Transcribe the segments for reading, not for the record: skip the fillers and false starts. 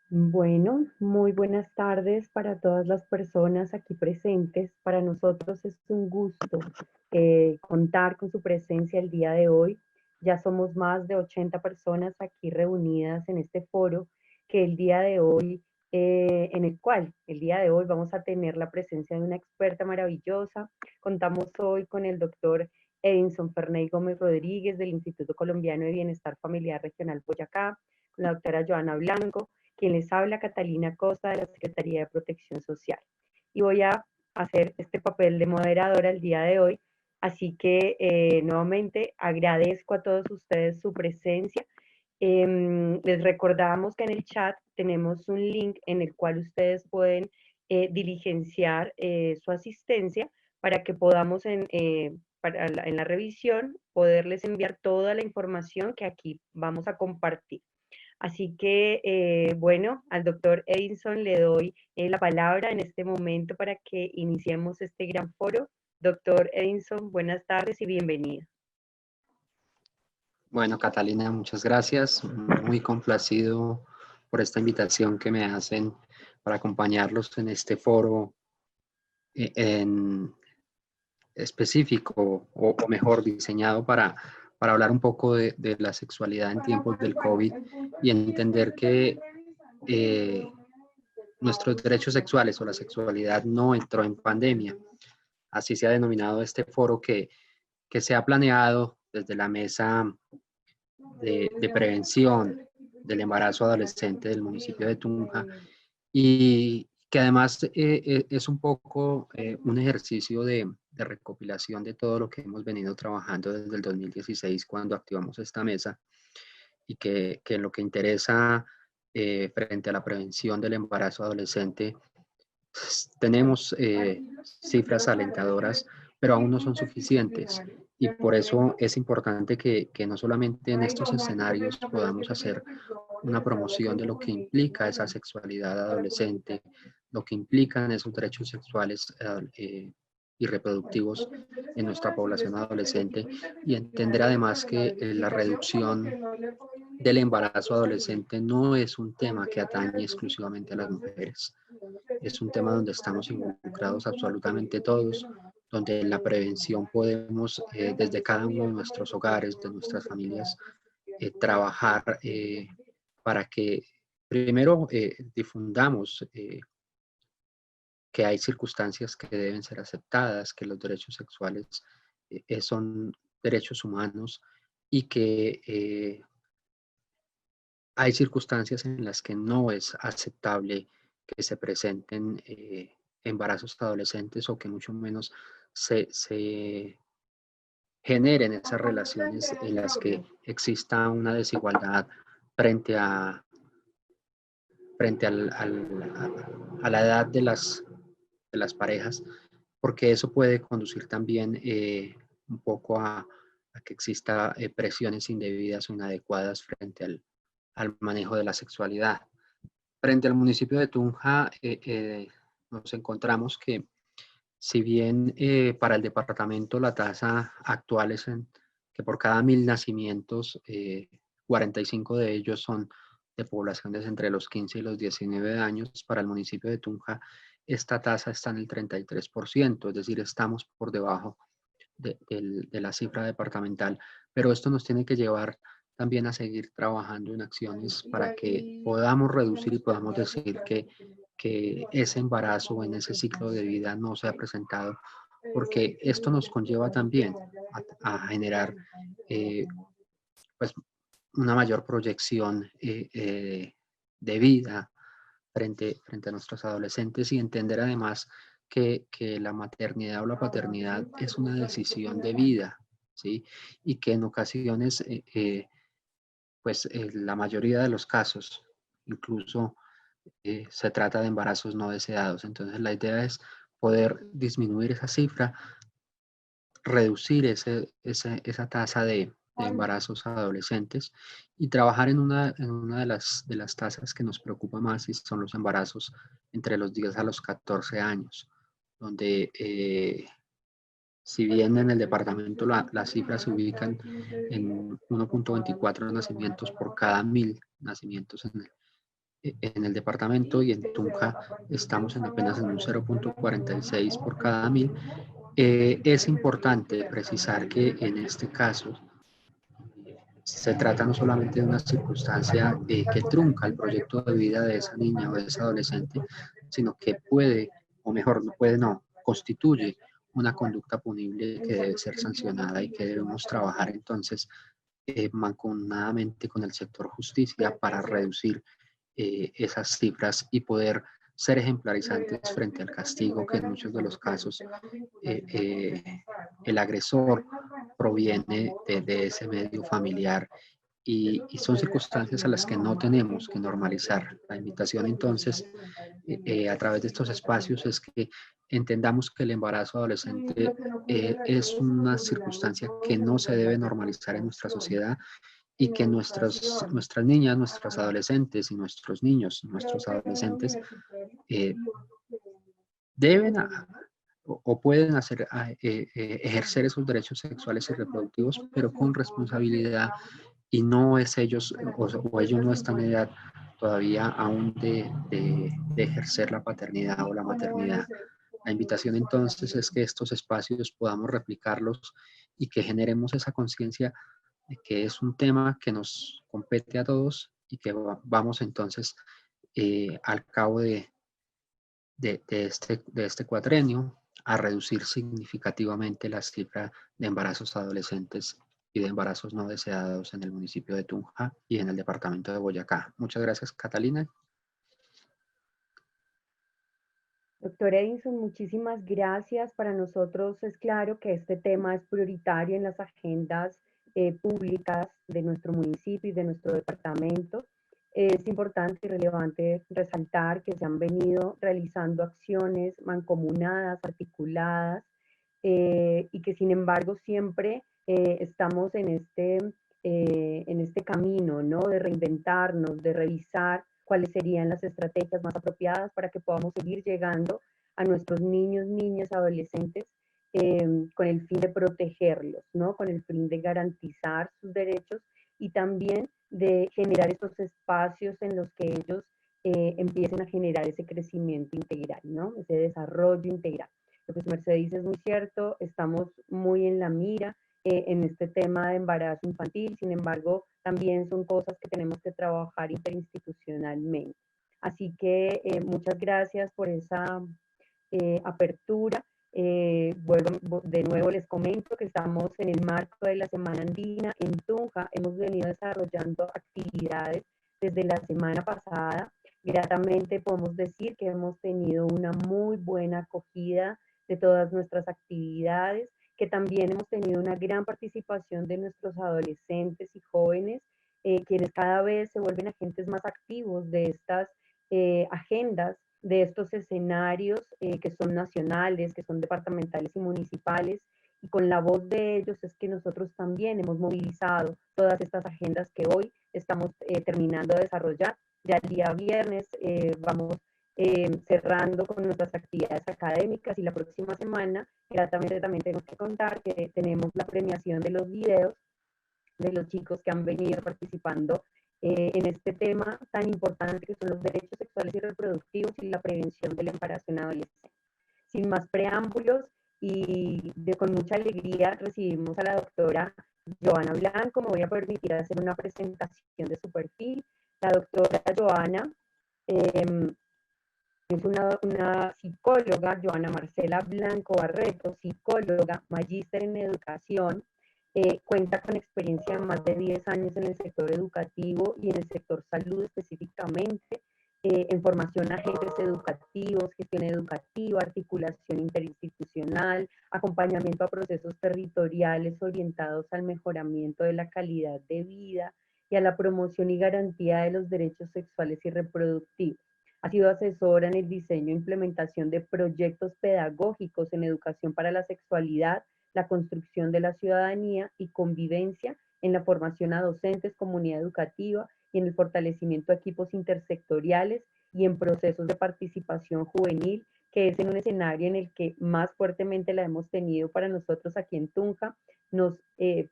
Bueno, muy buenas tardes para todas las personas aquí presentes. Para nosotros es un gusto contar con su presencia el día de hoy. Ya somos más de 80 personas aquí reunidas en este foro que el día de hoy, en el cual el día de hoy vamos a tener la presencia de una experta maravillosa. Contamos hoy con el doctor Edinson Ferney Gómez Rodríguez del Instituto Colombiano de Bienestar Familiar Regional Boyacá, con la doctora Joana Blanco, quien les habla, Catalina Costa, de la Secretaría de Protección Social. Y voy a hacer este papel de moderadora el día de hoy. Así que nuevamente agradezco a todos ustedes su presencia. Les recordamos que en el chat tenemos un link en el cual ustedes pueden diligenciar su asistencia para que podamos en la revisión poderles enviar toda la información que aquí vamos a compartir. Así que, bueno, al doctor Edinson le doy la palabra en este momento para que iniciemos este gran foro. Doctor Edinson, buenas tardes y bienvenido. Bueno, Catalina, muchas gracias. Muy complacido por esta invitación que me hacen para acompañarlos en este foro en específico o mejor diseñado para hablar un poco de la sexualidad en tiempos del COVID y entender que nuestros derechos sexuales o la sexualidad no entró en pandemia. Así se ha denominado este foro que se ha planeado desde la mesa de prevención del embarazo adolescente del municipio de Tunja y que además es un poco un ejercicio de recopilación de todo lo que hemos venido trabajando desde el 2016 cuando activamos esta mesa y que en lo que interesa frente a la prevención del embarazo adolescente tenemos cifras alentadoras, pero aún no son suficientes. Y por eso es importante que no solamente en estos escenarios podamos hacer una promoción de lo que implica esa sexualidad adolescente, lo que implican esos derechos sexuales y reproductivos en nuestra población adolescente y entender además que la reducción del embarazo adolescente no es un tema que atañe exclusivamente a las mujeres. Es un tema donde estamos involucrados absolutamente todos, donde en la prevención podemos, desde cada uno de nuestros hogares, de nuestras familias, trabajar para que primero difundamos que hay circunstancias que deben ser aceptadas, que los derechos sexuales son derechos humanos y que hay circunstancias en las que no es aceptable que se presenten embarazos adolescentes o que mucho menos se generen esas relaciones en las que exista una desigualdad frente a la edad de las parejas, porque eso puede conducir también un poco a que exista presiones indebidas o inadecuadas frente al manejo de la sexualidad. Frente al municipio de Tunja, nos encontramos que si bien para el departamento la tasa actual es que por cada 1.000 nacimientos, 45 de ellos son de poblaciones entre los 15 y los 19 años, para el municipio de Tunja esta tasa está en el 33%, es decir, estamos por debajo de la cifra departamental, pero esto nos tiene que llevar también a seguir trabajando en acciones para que podamos reducir y podamos decir que ese embarazo o en ese ciclo de vida no se ha presentado, porque esto nos conlleva también a generar pues una mayor proyección de vida frente a nuestros adolescentes y entender además que la maternidad o la paternidad es una decisión de vida, ¿sí? Y que en ocasiones, la mayoría de los casos, incluso se trata de embarazos no deseados. Entonces la idea es poder disminuir esa cifra, reducir esa tasa de embarazos adolescentes y trabajar en una de las tasas que nos preocupa más y son los embarazos entre los 10 a los 14 años, donde si bien en el departamento las cifras se ubican en 1.24 nacimientos por cada 1.000 nacimientos en el departamento, y en Tunja estamos apenas en un 0,46 por cada 1000. Es importante precisar que en este caso se trata no solamente de una circunstancia que trunca el proyecto de vida de esa niña o de ese adolescente, sino que puede, o mejor, no puede, no, constituye una conducta punible que debe ser sancionada y que debemos trabajar entonces mancomunadamente con el sector justicia para reducir esas cifras y poder ser ejemplarizantes frente al castigo, que en muchos de los casos el agresor proviene de ese medio familiar, y son circunstancias a las que no tenemos que normalizar. La invitación entonces a través de estos espacios es que entendamos que el embarazo adolescente es una circunstancia que no se debe normalizar en nuestra sociedad, y que nuestras niñas, nuestros adolescentes y nuestros niños, nuestros adolescentes eh, deben o pueden ejercer esos derechos sexuales y reproductivos, pero con responsabilidad, y no es ellos, o ellos no están en edad todavía aún de ejercer la paternidad o la maternidad. La invitación entonces es que estos espacios podamos replicarlos y que generemos esa conciencia de que es un tema que nos compete a todos, y que vamos entonces al cabo de este cuatrenio a reducir significativamente la cifra de embarazos adolescentes y de embarazos no deseados en el municipio de Tunja y en el departamento de Boyacá. Muchas gracias, Catalina. Doctor Edinson, muchísimas gracias. Para nosotros es claro que este tema es prioritario en las agendas públicas de nuestro municipio y de nuestro departamento. Es importante y relevante resaltar que se han venido realizando acciones mancomunadas, articuladas, y que sin embargo siempre estamos en este camino, ¿no? De reinventarnos, de revisar cuáles serían las estrategias más apropiadas para que podamos seguir llegando a nuestros niños, niñas, adolescentes, con el fin de protegerlos, ¿no? Con el fin de garantizar sus derechos y también de generar estos espacios en los que ellos empiecen a generar ese crecimiento integral, ¿no? Ese desarrollo integral. Lo que su merced dice es muy cierto, estamos muy en la mira en este tema de embarazo infantil, sin embargo, también son cosas que tenemos que trabajar interinstitucionalmente. Así que muchas gracias por esa apertura. De nuevo les comento que estamos en el marco de la Semana Andina en Tunja. Hemos venido desarrollando actividades desde la semana pasada. Gratamente podemos decir que hemos tenido una muy buena acogida de todas nuestras actividades, que también hemos tenido una gran participación de nuestros adolescentes y jóvenes, quienes cada vez se vuelven agentes más activos de estas agendas, de estos escenarios que son nacionales, que son departamentales y municipales, y con la voz de ellos es que nosotros también hemos movilizado todas estas agendas que hoy estamos terminando de desarrollar. Ya el día viernes vamos cerrando con nuestras actividades académicas, y la próxima semana gratamente también tenemos que contar que tenemos la premiación de los videos de los chicos que han venido participando en este tema tan importante que son los derechos sexuales y reproductivos y la prevención del embarazo en adolescentes. Sin más preámbulos y con mucha alegría recibimos a la doctora Joana Blanco. Me voy a permitir hacer una presentación de su perfil. La doctora Joana es una psicóloga, Joana Marcela Blanco Barreto, psicóloga, magíster en educación, cuenta con experiencia de más de 10 años en el sector educativo y en el sector salud específicamente, en formación a agentes educativos, gestión educativa, articulación interinstitucional, acompañamiento a procesos territoriales orientados al mejoramiento de la calidad de vida y a la promoción y garantía de los derechos sexuales y reproductivos. Ha sido asesora en el diseño e implementación de proyectos pedagógicos en educación para la sexualidad, la construcción de la ciudadanía y convivencia, en la formación a docentes, comunidad educativa y en el fortalecimiento de equipos intersectoriales y en procesos de participación juvenil que es en un escenario en el que más fuertemente la hemos tenido para nosotros aquí en Tunja. Nos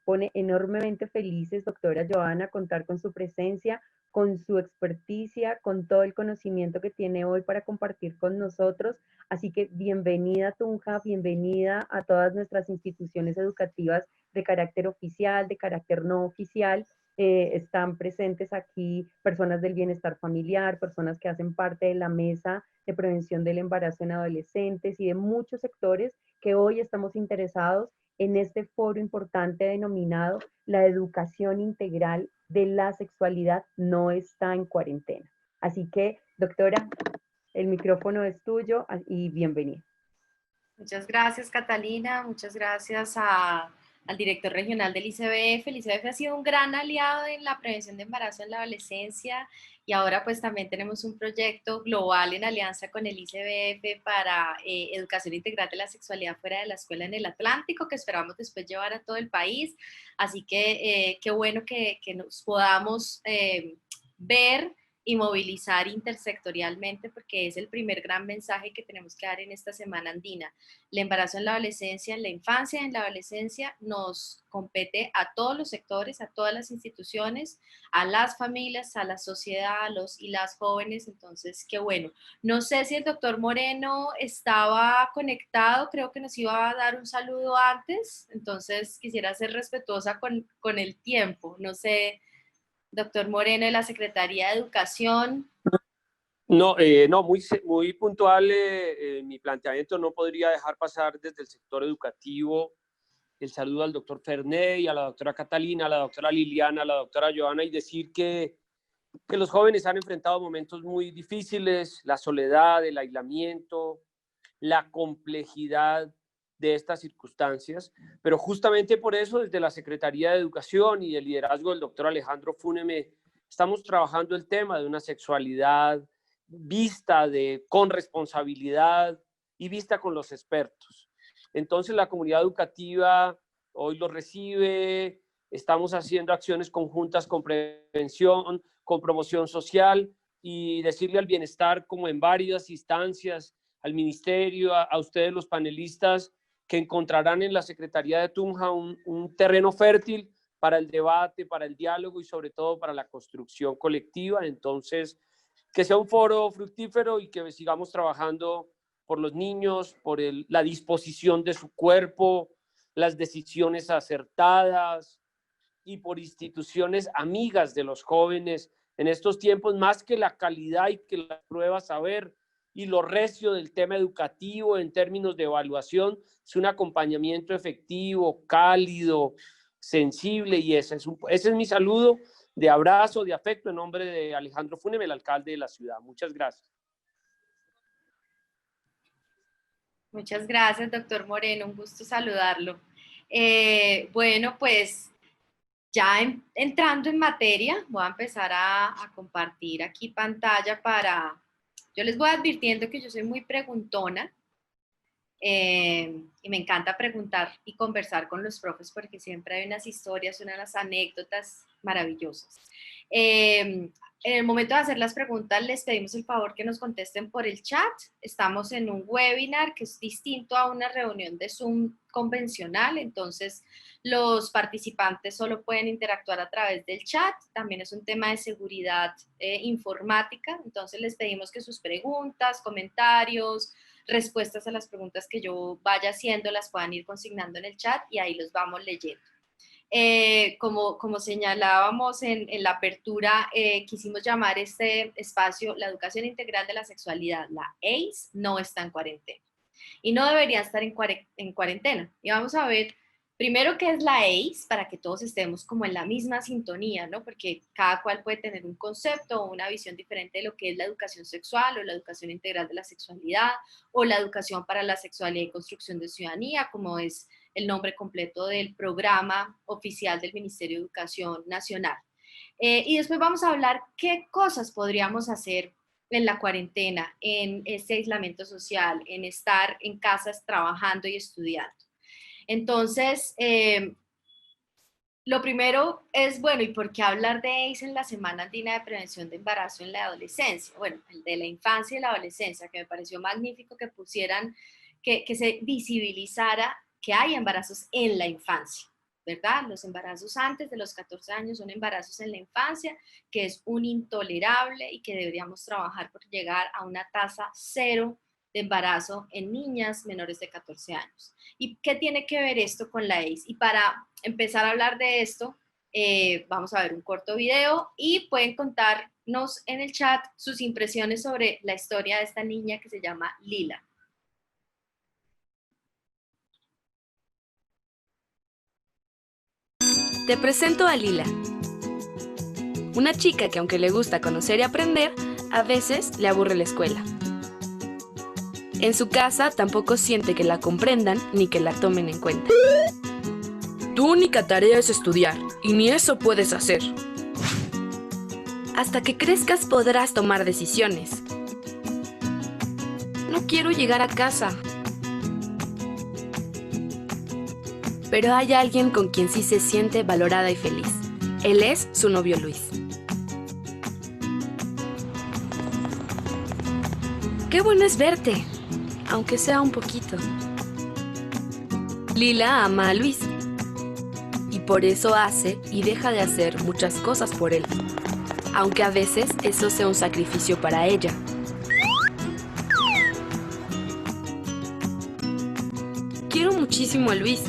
pone enormemente felices, doctora Joana, contar con su presencia, con su experticia, con todo el conocimiento que tiene hoy para compartir con nosotros. Así que bienvenida Tunja, bienvenida a todas nuestras instituciones educativas de carácter oficial, de carácter no oficial. Están presentes aquí personas del bienestar familiar, personas que hacen parte de la mesa de prevención del embarazo en adolescentes y de muchos sectores que hoy estamos interesados en este foro importante denominado La educación integral de la sexualidad no está en cuarentena. Así que, doctora, el micrófono es tuyo y bienvenida. Muchas gracias, Catalina. Muchas gracias al director regional del ICBF. El ICBF ha sido un gran aliado en la prevención de embarazo en la adolescencia y ahora pues también tenemos un proyecto global en alianza con el ICBF para educación integral de la sexualidad fuera de la escuela en el Atlántico, que esperamos después llevar a todo el país. Así que qué bueno que nos podamos ver y movilizar intersectorialmente, porque es el primer gran mensaje que tenemos que dar en esta semana andina. El embarazo en la adolescencia, en la infancia, en la adolescencia, nos compete a todos los sectores, a todas las instituciones, a las familias, a la sociedad, a los y las jóvenes. Entonces, qué bueno. No sé si el doctor Moreno estaba conectado, creo que nos iba a dar un saludo antes, entonces quisiera ser respetuosa con el tiempo. No sé, doctor Moreno de la Secretaría de Educación. No, muy puntual mi planteamiento. No podría dejar pasar desde el sector educativo el saludo al doctor Ferney, a la doctora Catalina, a la doctora Liliana, a la doctora Joana, y decir que los jóvenes han enfrentado momentos muy difíciles, la soledad, el aislamiento, la complejidad de estas circunstancias, pero justamente por eso desde la Secretaría de Educación y el liderazgo del doctor Alejandro Fúneme estamos trabajando el tema de una sexualidad vista con responsabilidad y vista con los expertos. Entonces la comunidad educativa hoy lo recibe, estamos haciendo acciones conjuntas con prevención, con promoción social y decirle al bienestar como en varias instancias, al ministerio, a ustedes los panelistas, que encontrarán en la Secretaría de Tunja un terreno fértil para el debate, para el diálogo y sobre todo para la construcción colectiva. Entonces, que sea un foro fructífero y que sigamos trabajando por los niños, por la disposición de su cuerpo, las decisiones acertadas y por instituciones amigas de los jóvenes en estos tiempos, más que la calidad y que las pruebas saber y lo recio del tema educativo en términos de evaluación, es un acompañamiento efectivo, cálido, sensible, y ese es mi saludo de abrazo, de afecto en nombre de Alejandro Fúneme, el alcalde de la ciudad. Muchas gracias. Muchas gracias, doctor Moreno, un gusto saludarlo. Bueno, pues ya entrando en materia, voy a empezar a compartir aquí pantalla yo les voy advirtiendo que yo soy muy preguntona y me encanta preguntar y conversar con los profes porque siempre hay unas historias, unas anécdotas maravillosas. En el momento de hacer las preguntas les pedimos el favor que nos contesten por el chat. Estamos en un webinar que es distinto a una reunión de Zoom convencional, entonces los participantes solo pueden interactuar a través del chat. También es un tema de seguridad informática, entonces les pedimos que sus preguntas, comentarios, respuestas a las preguntas que yo vaya haciendo las puedan ir consignando en el chat y ahí los vamos leyendo. Como señalábamos en la apertura, quisimos llamar este espacio la educación integral de la sexualidad. La EIS no está en cuarentena y no debería estar en cuarentena. Y vamos a ver primero qué es la EIS para que todos estemos como en la misma sintonía, ¿no? Porque cada cual puede tener un concepto o una visión diferente de lo que es la educación sexual o la educación integral de la sexualidad o la educación para la sexualidad y construcción de ciudadanía, como es el nombre completo del programa oficial del Ministerio de Educación Nacional. Y después vamos a hablar qué cosas podríamos hacer en la cuarentena, en este aislamiento social, en estar en casas trabajando y estudiando. Entonces, Lo primero es, bueno, ¿y por qué hablar de AIDS en la Semana Andina de Prevención de Embarazo en la Adolescencia? Bueno, el de la infancia y la adolescencia, que me pareció magnífico que pusieran, que se visibilizara que hay embarazos en la infancia, ¿verdad? Los embarazos antes de los 14 años son embarazos en la infancia, que es un intolerable y que deberíamos trabajar por llegar a una tasa cero de embarazo en niñas menores de 14 años. ¿Y qué tiene que ver esto con la AIDS? Y para empezar a hablar de esto, vamos a ver un corto video y pueden contarnos en el chat sus impresiones sobre la historia de esta niña que se llama Lila. Te presento a Lila, una chica que aunque le gusta conocer y aprender, a veces le aburre la escuela. En su casa tampoco siente que la comprendan ni que la tomen en cuenta. Tu única tarea es estudiar, y ni eso puedes hacer. Hasta que crezcas podrás tomar decisiones. No quiero llegar a casa. Pero hay alguien con quien sí se siente valorada y feliz. Él es su novio Luis. Qué bueno es verte, aunque sea un poquito. Lila ama a Luis. Y por eso hace y deja de hacer muchas cosas por él. Aunque a veces eso sea un sacrificio para ella. Quiero muchísimo a Luis,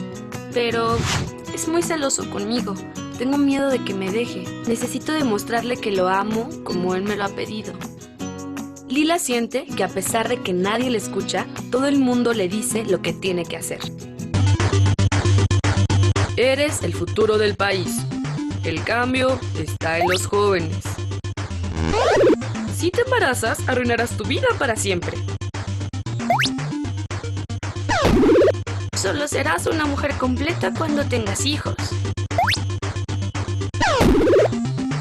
pero es muy celoso conmigo. Tengo miedo de que me deje. Necesito demostrarle que lo amo como él me lo ha pedido. Lila siente que a pesar de que nadie le escucha, todo el mundo le dice lo que tiene que hacer. Eres el futuro del país. El cambio está en los jóvenes. Si te embarazas, arruinarás tu vida para siempre. Solo serás una mujer completa cuando tengas hijos.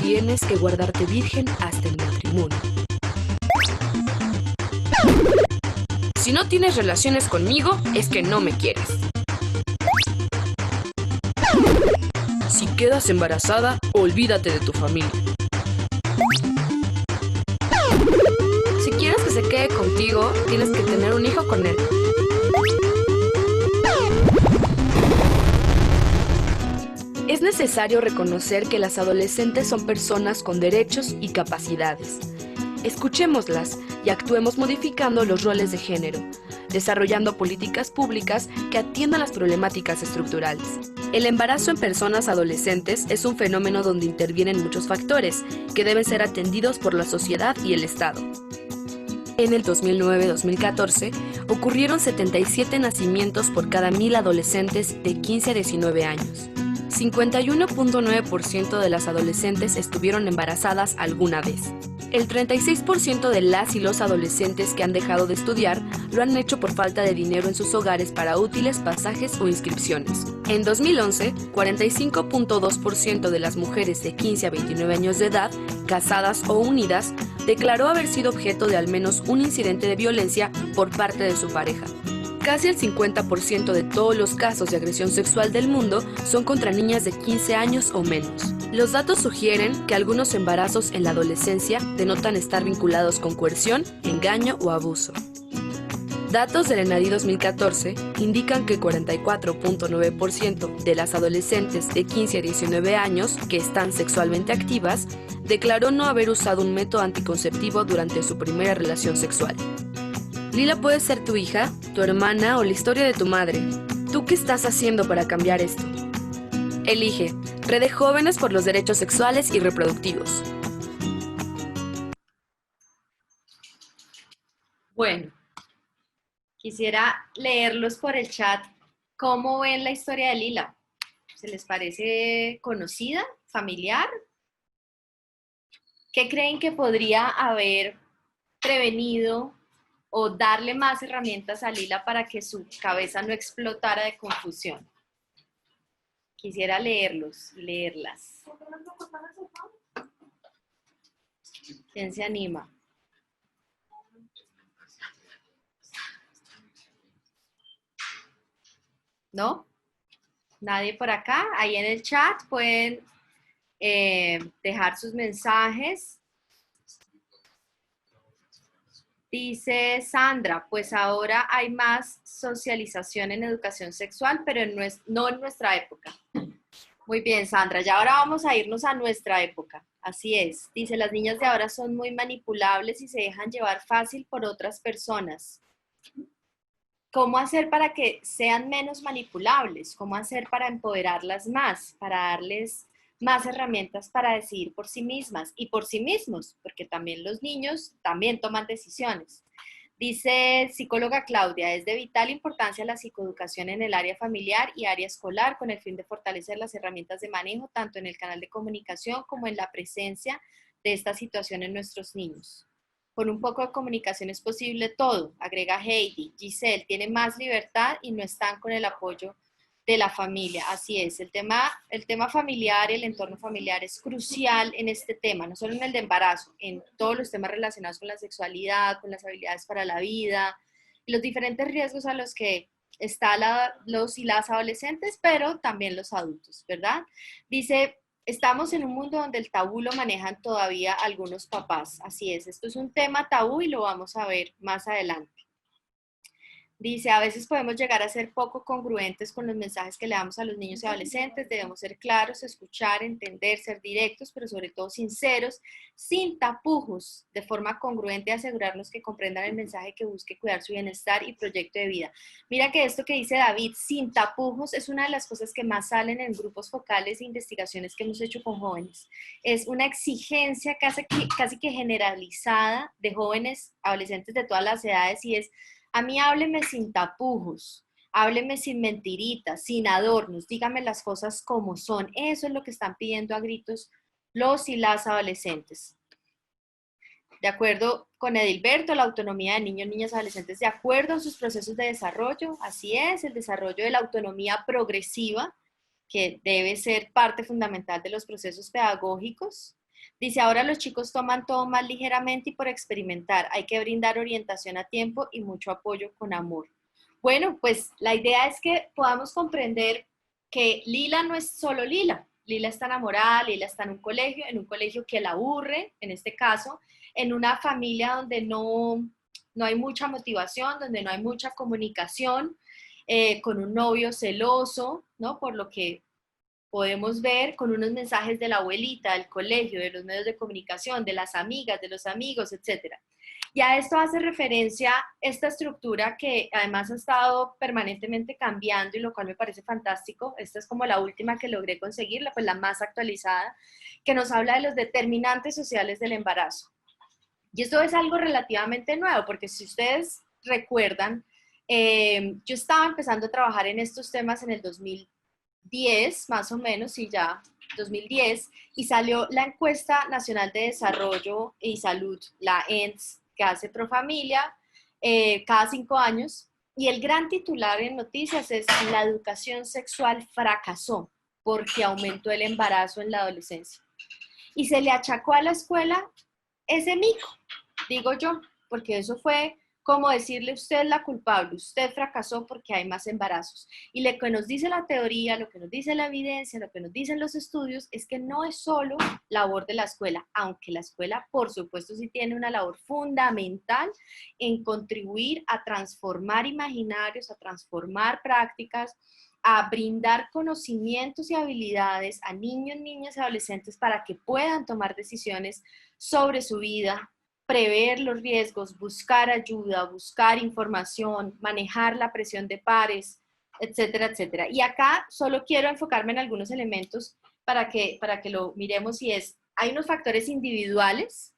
Tienes que guardarte virgen hasta el matrimonio. Si no tienes relaciones conmigo, es que no me quieres. Si quedas embarazada, olvídate de tu familia. Si quieres que se quede contigo, tienes que tener un hijo con él. Es necesario reconocer que las adolescentes son personas con derechos y capacidades. Escuchémoslas y actuemos modificando los roles de género, desarrollando políticas públicas que atiendan las problemáticas estructurales. El embarazo en personas adolescentes es un fenómeno donde intervienen muchos factores que deben ser atendidos por la sociedad y el Estado. En el 2009-2014 ocurrieron 77 nacimientos por cada 1000 adolescentes de 15 a 19 años. 51.9% de las adolescentes estuvieron embarazadas alguna vez. El 36% de las y los adolescentes que han dejado de estudiar lo han hecho por falta de dinero en sus hogares para útiles, pasajes o inscripciones. En 2011, 45.2% de las mujeres de 15 a 29 años de edad, casadas o unidas, declaró haber sido objeto de al menos un incidente de violencia por parte de su pareja. Casi el 50% de todos los casos de agresión sexual del mundo son contra niñas de 15 años o menos. Los datos sugieren que algunos embarazos en la adolescencia denotan estar vinculados con coerción, engaño o abuso. Datos del ENADI 2014 indican que 44.9% de las adolescentes de 15 a 19 años que están sexualmente activas declaró no haber usado un método anticonceptivo durante su primera relación sexual. Lila puede ser tu hija, tu hermana o la historia de tu madre. ¿Tú qué estás haciendo para cambiar esto? Elige Red de Jóvenes por los Derechos Sexuales y Reproductivos. Bueno, quisiera leerlos por el chat. ¿Cómo ven la historia de Lila? ¿Se les parece conocida, familiar? ¿Qué creen que podría haber prevenido o darle más herramientas a Lila para que su cabeza no explotara de confusión? Quisiera leerlos, leerlas. ¿Quién se anima? ¿No? Nadie por acá. Ahí en el chat pueden dejar sus mensajes. Dice Sandra, pues ahora hay más socialización en educación sexual, pero no en nuestra época. Muy bien, Sandra. Ya ahora vamos a irnos a nuestra época. Así es. Dice, las niñas de ahora son muy manipulables y se dejan llevar fácil por otras personas. ¿Cómo hacer para que sean menos manipulables? ¿Cómo hacer para empoderarlas más? Para darles más herramientas para decidir por sí mismas y por sí mismos, porque también los niños también toman decisiones. Dice psicóloga Claudia, es de vital importancia la psicoeducación en el área familiar y área escolar con el fin de fortalecer las herramientas de manejo tanto en el canal de comunicación como en la presencia de esta situación en nuestros niños. Con un poco de comunicación es posible todo, agrega Heidi. Giselle, tiene más libertad y no están con el apoyo de la familia. Así es, el tema familiar, el entorno familiar es crucial en este tema, no solo en el de embarazo, en todos los temas relacionados con la sexualidad, con las habilidades para la vida, y los diferentes riesgos a los que están los y las adolescentes, pero también los adultos, ¿verdad? Dice, estamos en un mundo donde el tabú lo manejan todavía algunos papás. Así es, esto es un tema tabú y lo vamos a ver más adelante. Dice, a veces podemos llegar a ser poco congruentes con los mensajes que le damos a los niños y adolescentes. Debemos ser claros, escuchar, entender, ser directos, pero sobre todo sinceros, sin tapujos, de forma congruente, asegurarnos que comprendan el mensaje que busque cuidar su bienestar y proyecto de vida. Mira que esto que dice David, sin tapujos, es una de las cosas que más salen en grupos focales e investigaciones que hemos hecho con jóvenes. Es una exigencia casi que generalizada de jóvenes, adolescentes de todas las edades, y es: a mí hábleme sin tapujos, hábleme sin mentiritas, sin adornos, dígame las cosas como son. Eso es lo que están pidiendo a gritos los y las adolescentes. De acuerdo con Edilberto, la autonomía de niños, niñas y adolescentes de acuerdo a sus procesos de desarrollo, así es, el desarrollo de la autonomía progresiva, que debe ser parte fundamental de los procesos pedagógicos. Dice, ahora los chicos toman todo más ligeramente y por experimentar. Hay que brindar orientación a tiempo y mucho apoyo con amor. Bueno, pues la idea es que podamos comprender que Lila no es solo Lila. Lila está enamorada, Lila está en un colegio que la aburre, en este caso, en una familia donde no hay mucha motivación, donde no hay mucha comunicación, con un novio celoso, ¿no? Por lo que podemos ver, con unos mensajes de la abuelita, del colegio, de los medios de comunicación, de las amigas, de los amigos, etc. Y a esto hace referencia esta estructura que además ha estado permanentemente cambiando y lo cual me parece fantástico. Esta es como la última que logré conseguir, pues la más actualizada, que nos habla de los determinantes sociales del embarazo. Y esto es algo relativamente nuevo, porque si ustedes recuerdan, yo estaba empezando a trabajar en estos temas en el 2010, más o menos, y ya 2010, y salió la Encuesta Nacional de Desarrollo y Salud, la ENS, que hace Profamilia, cada 5 años, y el gran titular en noticias es: la educación sexual fracasó porque aumentó el embarazo en la adolescencia. Y se le achacó a la escuela ese mico, digo yo, porque eso fue como decirle: usted es la culpable, usted fracasó porque hay más embarazos. Y lo que nos dice la teoría, lo que nos dice la evidencia, lo que nos dicen los estudios, es que no es solo labor de la escuela, aunque la escuela, por supuesto, sí tiene una labor fundamental en contribuir a transformar imaginarios, a transformar prácticas, a brindar conocimientos y habilidades a niños, niñas y adolescentes para que puedan tomar decisiones sobre su vida, prever los riesgos, buscar ayuda, buscar información, manejar la presión de pares, etcétera, etcétera. Y acá solo quiero enfocarme en algunos elementos para que lo miremos, y es: hay unos factores individuales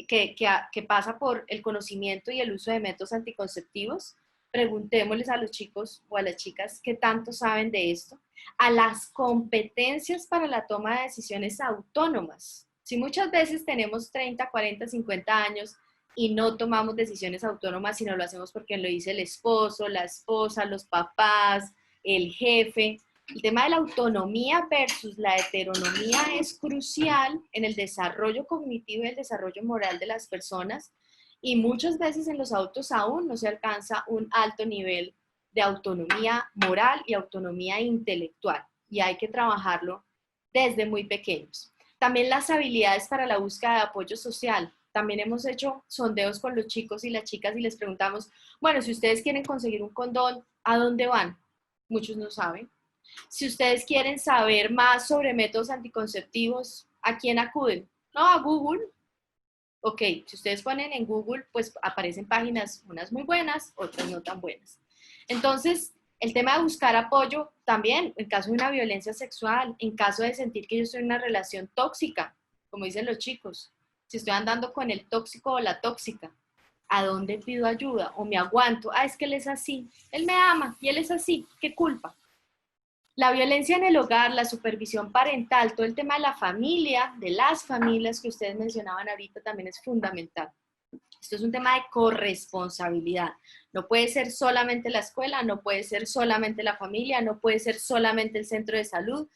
que pasa por el conocimiento y el uso de métodos anticonceptivos. Preguntémosles a los chicos o a las chicas qué tanto saben de esto. A las competencias para la toma de decisiones autónomas. Si muchas veces tenemos 30, 40, 50 años y no tomamos decisiones autónomas, sino lo hacemos porque lo dice el esposo, la esposa, los papás, el jefe. El tema de la autonomía versus la heteronomía es crucial en el desarrollo cognitivo y el desarrollo moral de las personas, y muchas veces en los adultos aún no se alcanza un alto nivel de autonomía moral y autonomía intelectual, y hay que trabajarlo desde muy pequeños. También las habilidades para la búsqueda de apoyo social. También hemos hecho sondeos con los chicos y las chicas y les preguntamos, bueno, si ustedes quieren conseguir un condón, ¿a dónde van? Muchos no saben. Si ustedes quieren saber más sobre métodos anticonceptivos, ¿a quién acuden? No, a Google. Ok, si ustedes ponen en Google, pues aparecen páginas, unas muy buenas, otras no tan buenas. Entonces, el tema de buscar apoyo también, en caso de una violencia sexual, en caso de sentir que yo estoy en una relación tóxica, como dicen los chicos, si estoy andando con el tóxico o la tóxica, ¿a dónde pido ayuda? O me aguanto, es que él es así, él me ama y él es así, ¿qué culpa? La violencia en el hogar, la supervisión parental, todo el tema de la familia, de las familias que ustedes mencionaban ahorita también es fundamental. Esto es un tema de corresponsabilidad. No puede ser solamente la escuela, no puede ser solamente la familia, no puede ser solamente el centro de salud.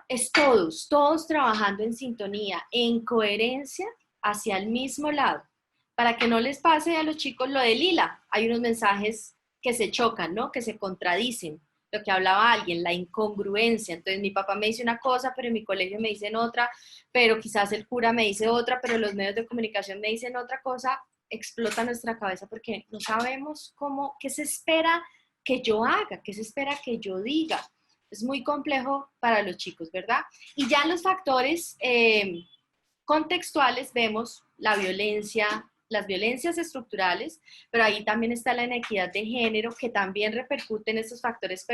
Es todos trabajando en sintonía, en coherencia hacia el mismo lado. Para que no les pase a los chicos lo de Lila. Hay unos mensajes que se chocan, ¿no? Que se contradicen. Lo que hablaba alguien, la incongruencia. Entonces mi papá me dice una cosa, pero en mi colegio me dicen otra, pero quizás el cura me dice otra, pero los medios de comunicación me dicen otra cosa. Explota nuestra cabeza porque no sabemos qué se espera que yo haga, qué se espera que yo diga. Es muy complejo para los chicos, ¿verdad? Y ya en los factores contextuales vemos la violencia, las violencias estructurales, pero ahí también está la inequidad de género que también repercute en estos factores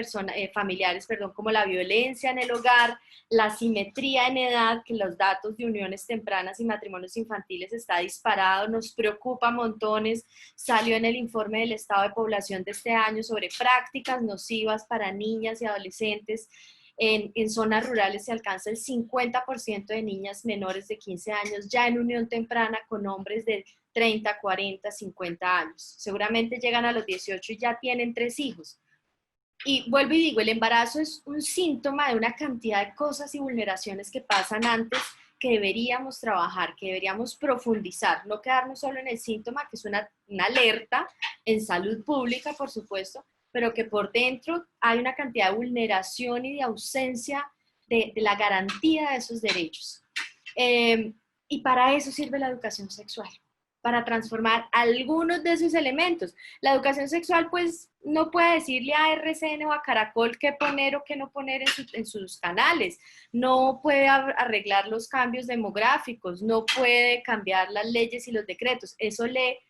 familiares, como la violencia en el hogar, la asimetría en edad, que los datos de uniones tempranas y matrimonios infantiles está disparado, nos preocupa montones, salió en el informe del estado de población de este año sobre prácticas nocivas para niñas y adolescentes. En zonas rurales se alcanza el 50% de niñas menores de 15 años ya en unión temprana con hombres de 30, 40, 50 años. Seguramente llegan a los 18 y ya tienen 3 hijos. Y vuelvo y digo, el embarazo es un síntoma de una cantidad de cosas y vulneraciones que pasan antes que deberíamos trabajar, que deberíamos profundizar, no quedarnos solo en el síntoma, que es una alerta en salud pública, por supuesto, pero que por dentro hay una cantidad de vulneración y de ausencia de la garantía de esos derechos. Y para eso sirve la educación sexual, para transformar algunos de esos elementos. La educación sexual, pues, no puede decirle a RCN o a Caracol qué poner o qué no poner en sus canales, no puede arreglar los cambios demográficos, no puede cambiar las leyes y los decretos, eso le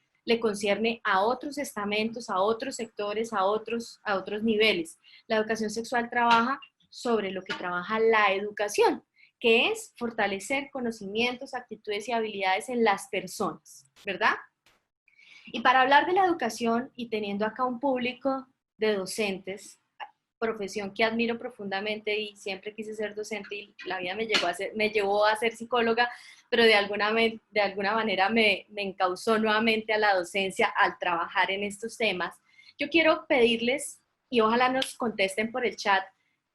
concierne a otros estamentos, a otros sectores, a otros niveles. La educación sexual trabaja sobre lo que trabaja la educación, que es fortalecer conocimientos, actitudes y habilidades en las personas, ¿verdad? Y para hablar de la educación y teniendo acá un público de docentes, profesión que admiro profundamente y siempre quise ser docente y la vida me llevó a ser psicóloga, pero de alguna manera me encauzó nuevamente a la docencia al trabajar en estos temas. Yo quiero pedirles, y ojalá nos contesten por el chat,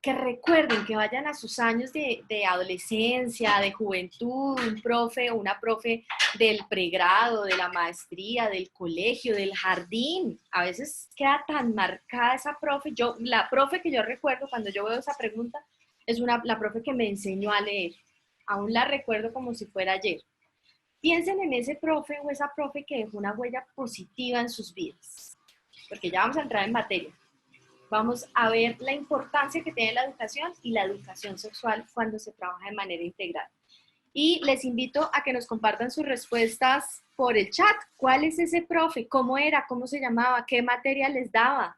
que recuerden, que vayan a sus años de adolescencia, de juventud, un profe o una profe del pregrado, de la maestría, del colegio, del jardín. A veces queda tan marcada esa profe. La profe que yo recuerdo cuando yo veo esa pregunta es la profe que me enseñó a leer. Aún la recuerdo como si fuera ayer. Piensen en ese profe o esa profe que dejó una huella positiva en sus vidas, porque ya vamos a entrar en materia. Vamos a ver la importancia que tiene la educación y la educación sexual cuando se trabaja de manera integral. Y les invito a que nos compartan sus respuestas por el chat. ¿Cuál es ese profe? ¿Cómo era? ¿Cómo se llamaba? ¿Qué materia les daba?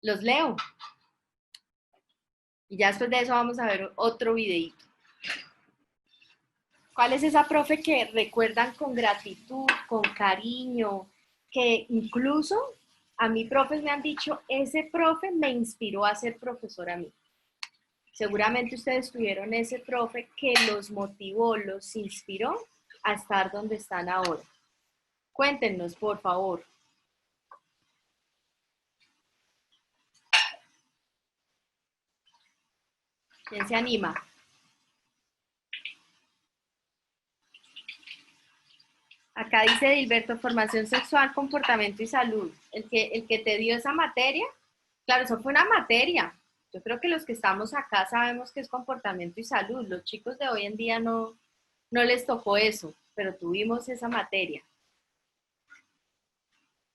Los leo. Y ya después de eso vamos a ver otro videito. ¿Cuál es esa profe que recuerdan con gratitud, con cariño, que incluso a mí profes me han dicho, ese profe me inspiró a ser profesora a mí? Seguramente ustedes tuvieron ese profe que los motivó, los inspiró a estar donde están ahora. Cuéntenos, por favor. ¿Quién se anima? Acá dice Dilberto, formación sexual, comportamiento y salud. El que te dio esa materia, claro, eso fue una materia. Yo creo que los que estamos acá sabemos que es comportamiento y salud. Los chicos de hoy en día no les tocó eso, pero tuvimos esa materia.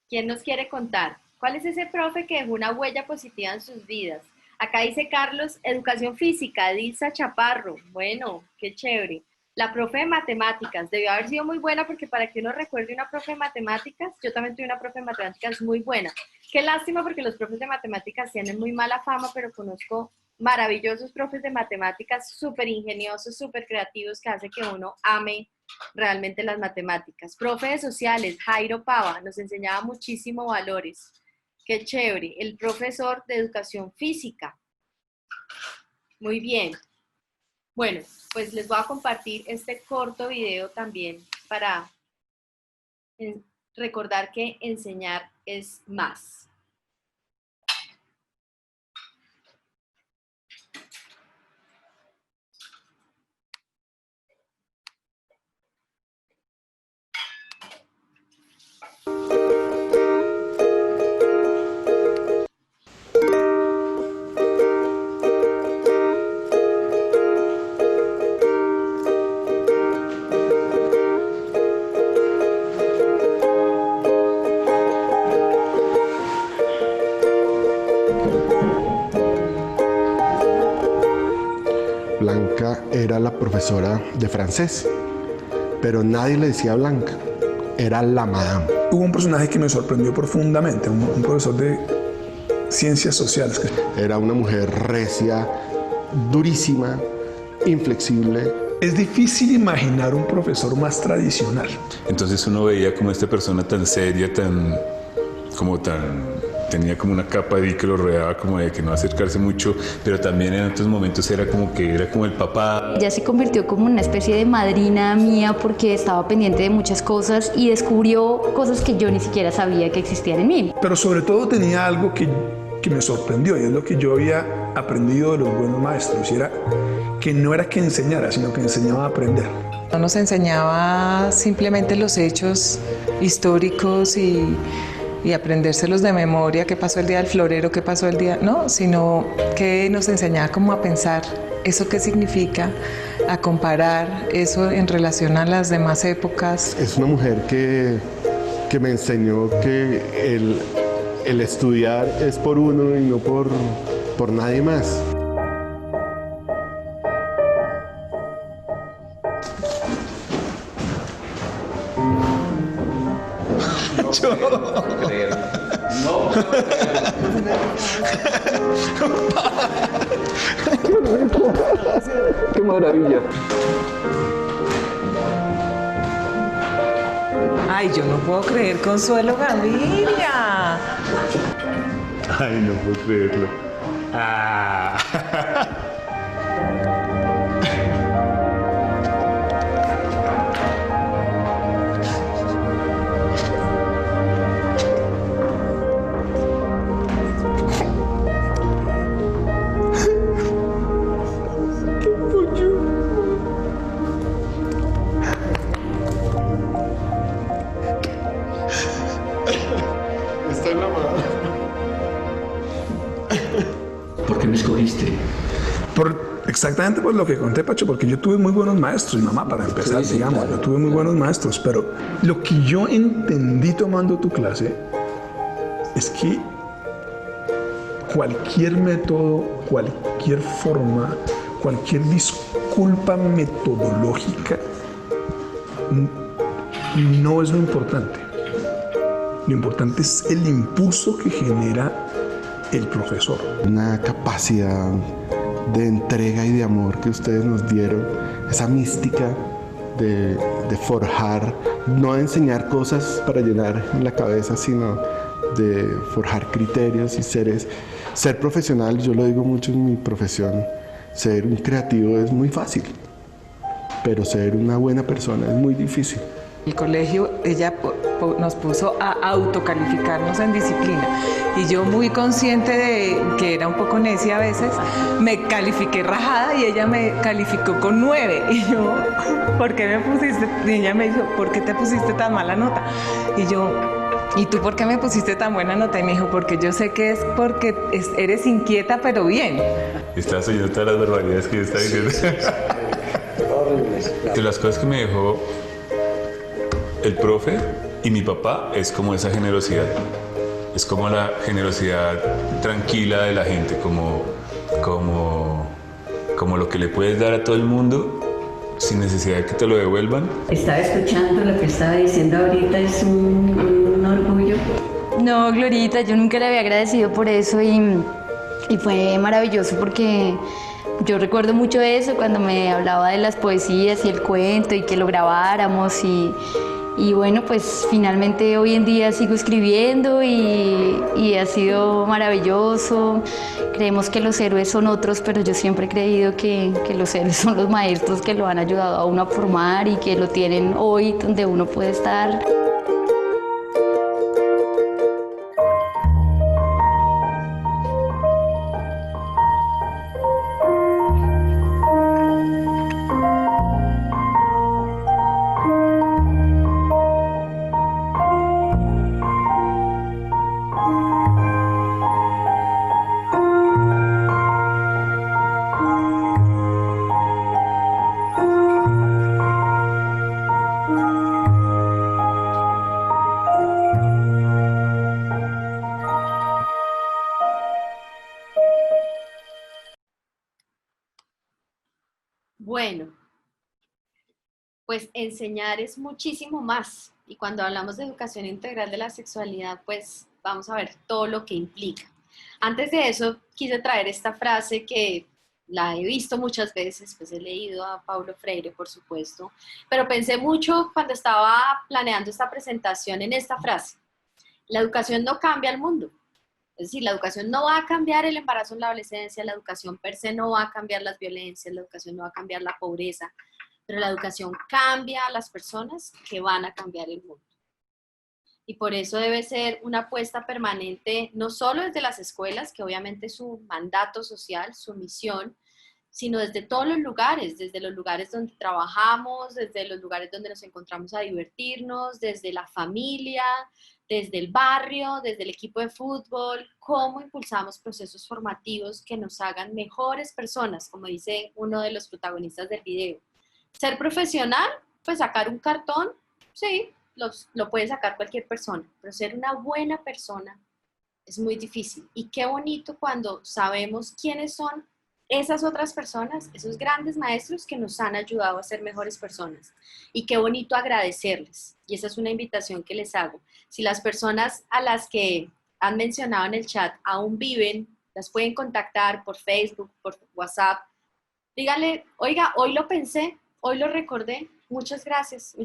¿Quién nos quiere contar? ¿Cuál es ese profe que dejó una huella positiva en sus vidas? Acá dice Carlos, educación física, Dilsa Chaparro. Bueno, qué chévere. La profe de matemáticas, debió haber sido muy buena porque para que uno recuerde una profe de matemáticas, yo también tuve una profe de matemáticas muy buena. Qué lástima porque los profes de matemáticas tienen muy mala fama, pero conozco maravillosos profes de matemáticas, súper ingeniosos, súper creativos, que hace que uno ame realmente las matemáticas. Profe de sociales, Jairo Pava, nos enseñaba muchísimo valores. Qué chévere. El profesor de educación física. Muy bien. Bueno, pues les voy a compartir este corto video también para recordar que enseñar es más. Blanca era la profesora de francés, pero nadie le decía Blanca, era la madame. Hubo un personaje que me sorprendió profundamente, un profesor de ciencias sociales. Era una mujer recia, durísima, inflexible. Es difícil imaginar un profesor más tradicional. Entonces uno veía como esta persona tan seria, tenía como una capa de que lo rodeaba, como de que no acercarse mucho, pero también en otros momentos era como el papá. Ella se convirtió como una especie de madrina mía porque estaba pendiente de muchas cosas y descubrió cosas que yo ni siquiera sabía que existían en mí. Pero sobre todo tenía algo que me sorprendió, y es lo que yo había aprendido de los buenos maestros, y era que no era que enseñara, sino que enseñaba a aprender. No nos enseñaba simplemente los hechos históricos y aprendérselos de memoria, qué pasó el día del florero, qué pasó el día, no, sino que nos enseñaba como a pensar eso qué significa, a comparar eso en relación a las demás épocas. Es una mujer que me enseñó que el estudiar es por uno y no por nadie más. Yo... ¡Qué maravilla! Ay, yo no puedo creer, Consuelo Gaviria. Ay, no puedo creerlo. Ah. ¿Por qué me escogiste? Exactamente por lo que conté, Pacho, porque yo tuve muy buenos maestros, y mamá, para empezar, sí, digamos, claro. yo tuve muy buenos maestros, pero lo que yo entendí tomando tu clase es que cualquier método, cualquier forma, cualquier disculpa metodológica no es lo importante. Lo importante es el impulso que genera el profesor. Una capacidad de entrega y de amor que ustedes nos dieron, esa mística de forjar, no de enseñar cosas para llenar la cabeza, sino de forjar criterios y seres. Ser profesional, yo lo digo mucho en mi profesión, ser un creativo es muy fácil, pero ser una buena persona es muy difícil. El colegio, ella nos puso a autocalificarnos en disciplina y yo, muy consciente de que era un poco necia a veces, me califiqué rajada y ella me calificó con 9 y yo, ¿por qué me pusiste? Y ella me dijo, ¿por qué te pusiste tan mala nota? Y yo, ¿y tú por qué me pusiste tan buena nota? Y me dijo, porque yo sé que es porque eres inquieta pero bien. Estás oyendo todas las barbaridades que yo estaba diciendo. De las cosas que me dejó el profe y mi papá es como esa generosidad. Es como la generosidad tranquila de la gente, como lo que le puedes dar a todo el mundo sin necesidad de que te lo devuelvan. Estaba escuchando lo que estaba diciendo ahorita, es un orgullo. No, Glorita, yo nunca le había agradecido por eso y fue maravilloso porque yo recuerdo mucho eso cuando me hablaba de las poesías y el cuento y que lo grabáramos y bueno, pues finalmente hoy en día sigo escribiendo y ha sido maravilloso. Creemos que los héroes son otros, pero yo siempre he creído que los héroes son los maestros que lo han ayudado a uno a formar y que lo tienen hoy donde uno puede estar. Bueno, pues enseñar es muchísimo más. Y cuando hablamos de educación integral de la sexualidad, pues vamos a ver todo lo que implica. Antes de eso, quise traer esta frase que la he visto muchas veces, pues he leído a Paulo Freire, por supuesto, pero pensé mucho cuando estaba planeando esta presentación en esta frase. La educación no cambia el mundo. Es decir, la educación no va a cambiar el embarazo en la adolescencia, la educación per se no va a cambiar las violencias, la educación no va a cambiar la pobreza, pero la educación cambia a las personas que van a cambiar el mundo. Y por eso debe ser una apuesta permanente, no solo desde las escuelas, que obviamente es su mandato social, su misión, sino desde todos los lugares, desde los lugares donde trabajamos, desde los lugares donde nos encontramos a divertirnos, desde la familia, desde el barrio, desde el equipo de fútbol, cómo impulsamos procesos formativos que nos hagan mejores personas, como dice uno de los protagonistas del video. Ser profesional, pues sacar un cartón, sí, lo puede sacar cualquier persona, pero ser una buena persona es muy difícil. Y qué bonito cuando sabemos quiénes son esas otras personas, esos grandes maestros que nos han ayudado a ser mejores personas. Y qué bonito agradecerles. Y esa es una invitación que les hago. Si las personas a las que han mencionado en el chat aún viven, las pueden contactar por Facebook, por WhatsApp. Díganle, oiga, hoy lo pensé, hoy lo recordé. Muchas gracias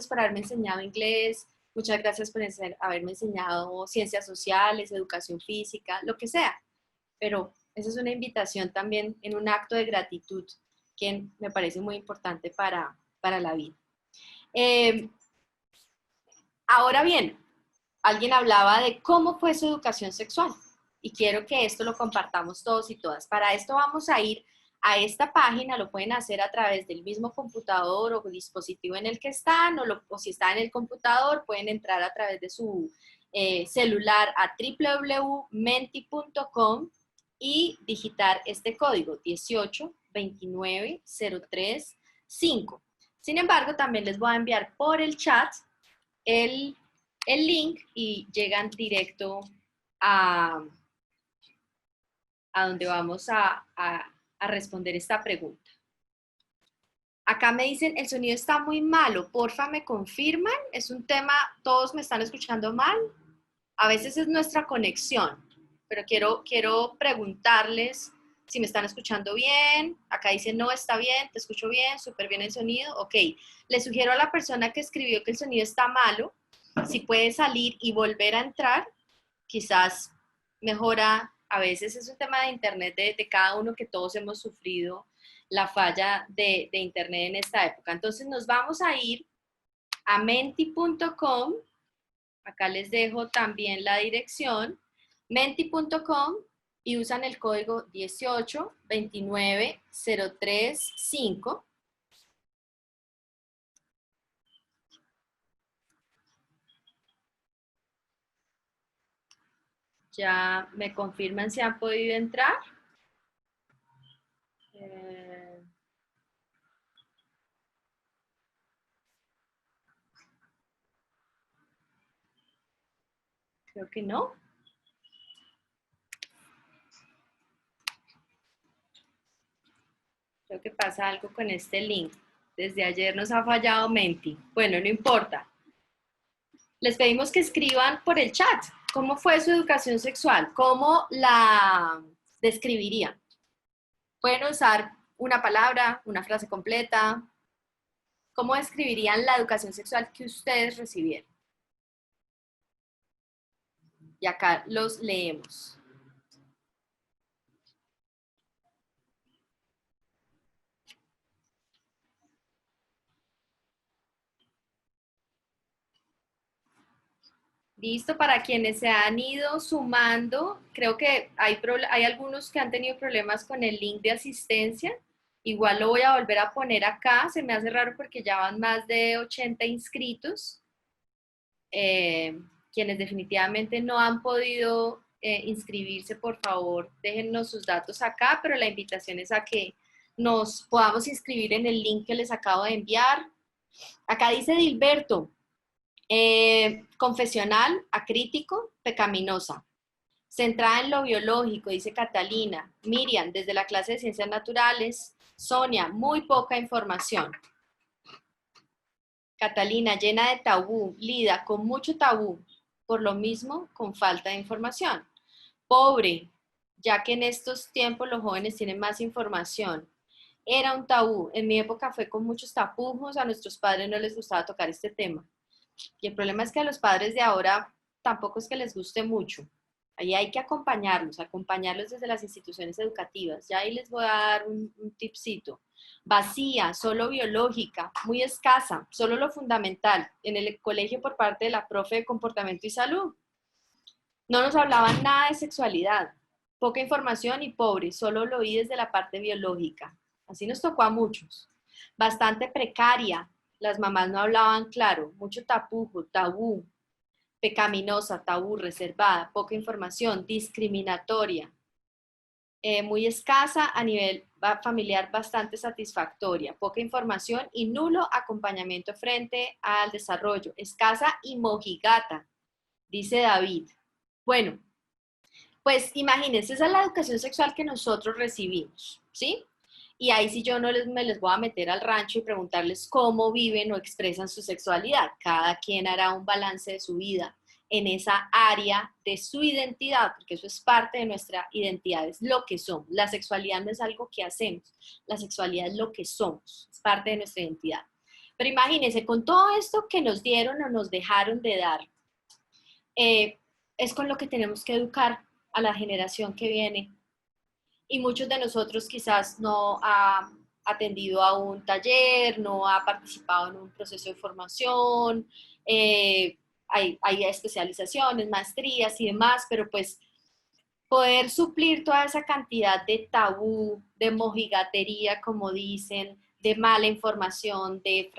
por haberme enseñado inglés, muchas gracias por haberme enseñado ciencias sociales, educación física, lo que sea. Pero esa es una invitación también en un acto de gratitud que me parece muy importante para la vida. Ahora bien, alguien hablaba de cómo fue su educación sexual y quiero que esto lo compartamos todos y todas. Para esto vamos a ir a esta página, lo pueden hacer a través del mismo computador o dispositivo en el que están, o si está en el computador, pueden entrar a través de su celular a www.menti.com y digitar este código 1829035. Sin embargo, también les voy a enviar por el chat el link y llegan directo a donde vamos a responder esta pregunta. Acá me dicen, el sonido está muy malo, porfa, ¿me confirman? Es un tema, todos me están escuchando mal. A veces es nuestra conexión, pero quiero preguntarles si me están escuchando bien. Acá dice, no, está bien, te escucho bien, súper bien el sonido. Ok, le sugiero a la persona que escribió que el sonido está malo, si puede salir y volver a entrar, quizás mejora. A veces es un tema de internet de cada uno, que todos hemos sufrido la falla de internet en esta época. Entonces nos vamos a ir a menti.com, acá les dejo también la dirección, menti.com, y usan el código 1829035. Ya me confirman si han podido entrar. Creo que no. Creo que pasa algo con este link. Desde ayer nos ha fallado Menti. Bueno, no importa. Les pedimos que escriban por el chat cómo fue su educación sexual, cómo la describirían. Pueden usar una palabra, una frase completa. ¿Cómo describirían la educación sexual que ustedes recibieron? Y acá los leemos. Listo, para quienes se han ido sumando, creo que hay algunos que han tenido problemas con el link de asistencia. Igual lo voy a volver a poner acá, se me hace raro porque ya van más de 80 inscritos. Quienes definitivamente no han podido inscribirse, por favor, déjennos sus datos acá, pero la invitación es a que nos podamos inscribir en el link que les acabo de enviar. Acá dice Dilberto, confesional, acrítico, pecaminosa. Centrada en lo biológico, dice Catalina. Miriam, desde la clase de Ciencias Naturales. Sonia, muy poca información. Catalina, llena de tabú. Lida, con mucho tabú. Por lo mismo, con falta de información. Pobre, ya que en estos tiempos los jóvenes tienen más información. Era un tabú. En mi época fue con muchos tapujos. A nuestros padres no les gustaba tocar este tema. Y el problema es que a los padres de ahora tampoco es que les guste mucho. Ahí hay que acompañarlos desde las instituciones educativas. Ya ahí les voy a dar un tipcito. Vacía, solo biológica, muy escasa, solo lo fundamental. En el colegio por parte de la profe de comportamiento y salud. No nos hablaban nada de sexualidad. Poca información y pobre, solo lo oí desde la parte biológica. Así nos tocó a muchos. Bastante precaria. Las mamás no hablaban claro, mucho tapujo, tabú, pecaminosa, tabú, reservada, poca información, discriminatoria, muy escasa a nivel familiar, bastante satisfactoria, poca información y nulo acompañamiento frente al desarrollo, escasa y mojigata, dice David. Bueno, pues imagínense, esa es la educación sexual que nosotros recibimos, ¿sí? Y ahí sí yo no me les voy a meter al rancho y preguntarles cómo viven o expresan su sexualidad. Cada quien hará un balance de su vida en esa área de su identidad, porque eso es parte de nuestra identidad, es lo que somos. La sexualidad no es algo que hacemos, la sexualidad es lo que somos, es parte de nuestra identidad. Pero imagínense, con todo esto que nos dieron o nos dejaron de dar, es con lo que tenemos que educar a la generación que viene. Y muchos de nosotros quizás no ha atendido a un taller, no ha participado en un proceso de formación, hay especializaciones, maestrías y demás, pero pues poder suplir toda esa cantidad de tabú, de mojigatería, como dicen, de mala información, de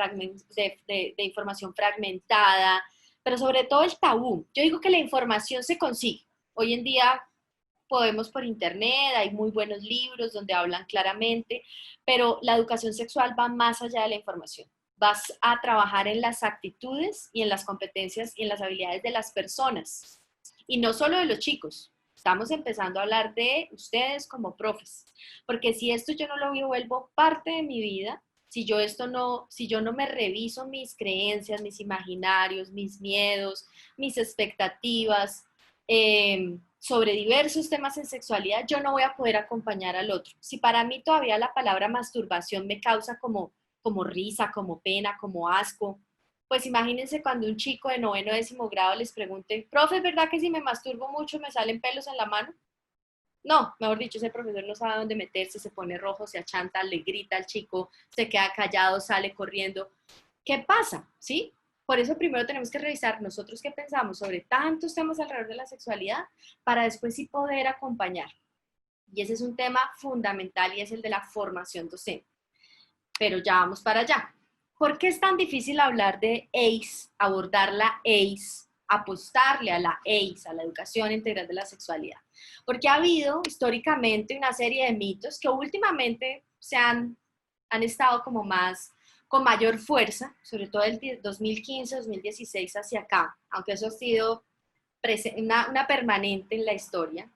información fragmentada, pero sobre todo el tabú. Yo digo que la información se consigue. Hoy en día podemos por internet, hay muy buenos libros donde hablan claramente, pero la educación sexual va más allá de la información. Vas a trabajar en las actitudes y en las competencias y en las habilidades de las personas. Y no solo de los chicos. Estamos empezando a hablar de ustedes como profes. Porque si esto yo no lo vuelvo parte de mi vida, si yo no me reviso mis creencias, mis imaginarios, mis miedos, mis expectativas, sobre diversos temas en sexualidad, yo no voy a poder acompañar al otro. Si para mí todavía la palabra masturbación me causa como risa, como pena, como asco, pues imagínense cuando un chico de 9º, 10º grado les pregunte, profe, ¿es verdad que si me masturbo mucho me salen pelos en la mano? No, mejor dicho, ese profesor no sabe dónde meterse, se pone rojo, se achanta, le grita al chico, se queda callado, sale corriendo. ¿Qué pasa? ¿Sí? Por eso primero tenemos que revisar nosotros qué pensamos sobre tantos temas alrededor de la sexualidad para después sí poder acompañar. Y ese es un tema fundamental y es el de la formación docente. Pero ya vamos para allá. ¿Por qué es tan difícil hablar de ACE, abordar la ACE, apostarle a la ACE, a la educación integral de la sexualidad? Porque ha habido históricamente una serie de mitos que últimamente han estado como con mayor fuerza, sobre todo del 2015, 2016 hacia acá, aunque eso ha sido una permanente en la historia.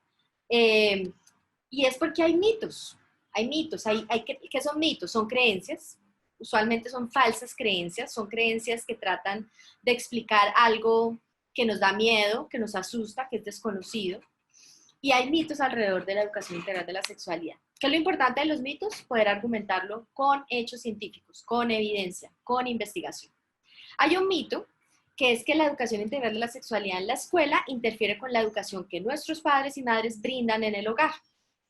Y es porque hay mitos, ¿qué son mitos? Son creencias, usualmente son falsas creencias, son creencias que tratan de explicar algo que nos da miedo, que nos asusta, que es desconocido. Y hay mitos alrededor de la educación integral de la sexualidad. ¿Qué es lo importante de los mitos? Poder argumentarlo con hechos científicos, con evidencia, con investigación. Hay un mito que es que la educación integral de la sexualidad en la escuela interfiere con la educación que nuestros padres y madres brindan en el hogar,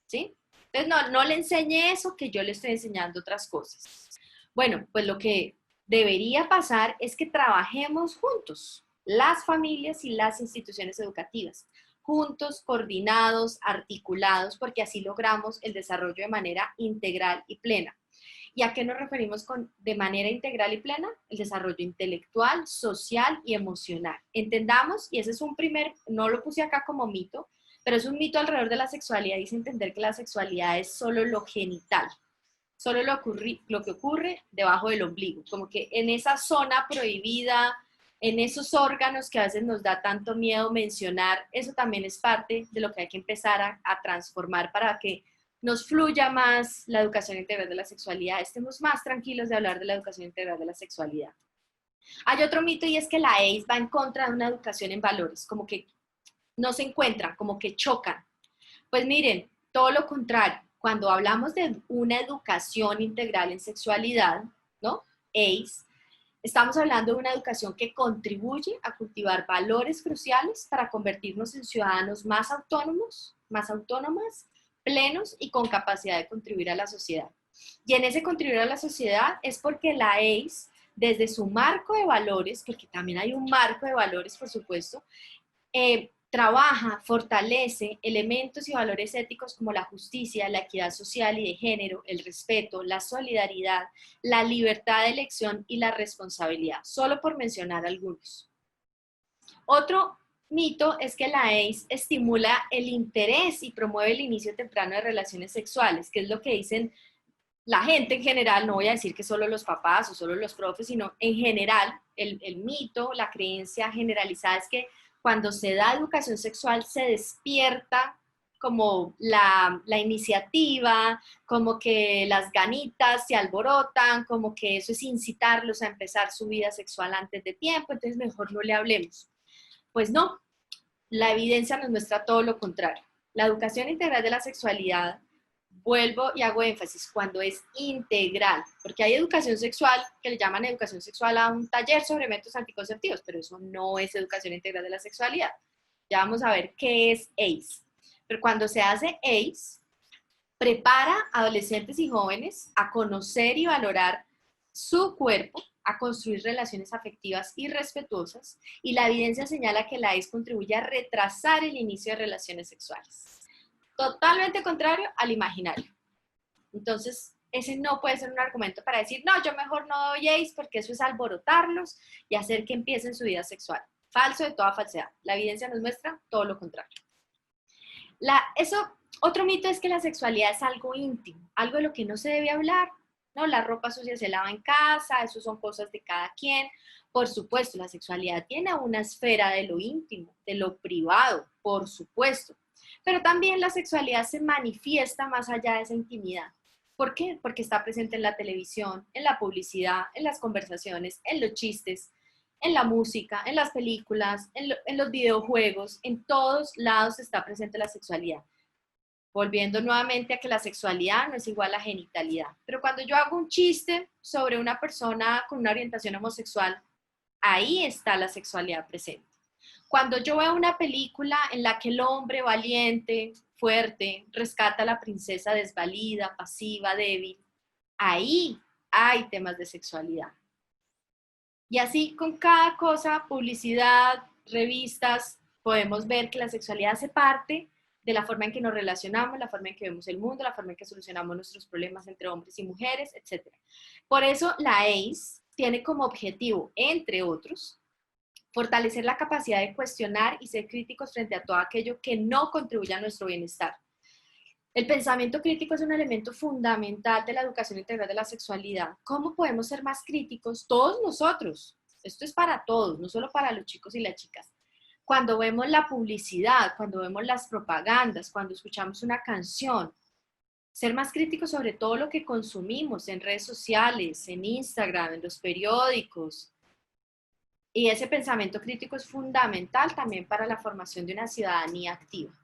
¿sí? Entonces, no le enseñe eso, que yo le estoy enseñando otras cosas. Bueno, pues lo que debería pasar es que trabajemos juntos, las familias y las instituciones educativas, juntos, coordinados, articulados, porque así logramos el desarrollo de manera integral y plena. ¿Y a qué nos referimos con de manera integral y plena? El desarrollo intelectual, social y emocional. Entendamos, y ese es un primer, no lo puse acá como mito, pero es un mito alrededor de la sexualidad, dice entender que la sexualidad es solo lo genital, solo lo que ocurre debajo del ombligo, como que en esa zona prohibida, en esos órganos que a veces nos da tanto miedo mencionar, eso también es parte de lo que hay que empezar a transformar para que nos fluya más la educación integral de la sexualidad, estemos más tranquilos de hablar de la educación integral de la sexualidad. Hay otro mito y es que la ACE va en contra de una educación en valores, como que no se encuentran, como que chocan. Pues miren, todo lo contrario, cuando hablamos de una educación integral en sexualidad, ¿no? ACE, estamos hablando de una educación que contribuye a cultivar valores cruciales para convertirnos en ciudadanos más autónomos, más autónomas, plenos y con capacidad de contribuir a la sociedad. Y en ese contribuir a la sociedad es porque la ACE, desde su marco de valores, porque también hay un marco de valores, por supuesto, trabaja, fortalece elementos y valores éticos como la justicia, la equidad social y de género, el respeto, la solidaridad, la libertad de elección y la responsabilidad, solo por mencionar algunos. Otro mito es que la ACE estimula el interés y promueve el inicio temprano de relaciones sexuales, que es lo que dicen la gente en general, no voy a decir que solo los papás o solo los profes, sino en general, el mito, la creencia generalizada es que cuando se da educación sexual se despierta como la iniciativa, como que las ganitas se alborotan, como que eso es incitarlos a empezar su vida sexual antes de tiempo, entonces mejor no le hablemos. Pues no, la evidencia nos muestra todo lo contrario. La educación integral de la sexualidad, vuelvo y hago énfasis, cuando es integral, porque hay educación sexual que le llaman educación sexual a un taller sobre métodos anticonceptivos, pero eso no es educación integral de la sexualidad. Ya vamos a ver qué es ACE. Pero cuando se hace ACE, prepara a adolescentes y jóvenes a conocer y valorar su cuerpo, a construir relaciones afectivas y respetuosas, y la evidencia señala que la ACE contribuye a retrasar el inicio de relaciones sexuales. Totalmente contrario al imaginario. Entonces, ese no puede ser un argumento para decir, no, yo mejor no doy ACE porque eso es alborotarlos y hacer que empiecen su vida sexual. Falso de toda falsedad. La evidencia nos muestra todo lo contrario. Otro mito es que la sexualidad es algo íntimo, algo de lo que no se debe hablar. No, la ropa sucia se lava en casa, eso son cosas de cada quien. Por supuesto, la sexualidad tiene una esfera de lo íntimo, de lo privado, por supuesto. Pero también la sexualidad se manifiesta más allá de esa intimidad. ¿Por qué? Porque está presente en la televisión, en la publicidad, en las conversaciones, en los chistes, en la música, en las películas, en los videojuegos, en todos lados está presente la sexualidad. Volviendo nuevamente a que la sexualidad no es igual a genitalidad. Pero cuando yo hago un chiste sobre una persona con una orientación homosexual, ahí está la sexualidad presente. Cuando yo veo una película en la que el hombre valiente, fuerte, rescata a la princesa desvalida, pasiva, débil, ahí hay temas de sexualidad. Y así con cada cosa, publicidad, revistas, podemos ver que la sexualidad hace parte de la forma en que nos relacionamos, la forma en que vemos el mundo, la forma en que solucionamos nuestros problemas entre hombres y mujeres, etc. Por eso la ACE tiene como objetivo, entre otros, fortalecer la capacidad de cuestionar y ser críticos frente a todo aquello que no contribuye a nuestro bienestar. El pensamiento crítico es un elemento fundamental de la educación integral de la sexualidad. ¿Cómo podemos ser más críticos? Todos nosotros. Esto es para todos, no solo para los chicos y las chicas. Cuando vemos la publicidad, cuando vemos las propagandas, cuando escuchamos una canción, ser más críticos sobre todo lo que consumimos en redes sociales, en Instagram, en los periódicos. Y ese pensamiento crítico es fundamental también para la formación de una ciudadanía activa.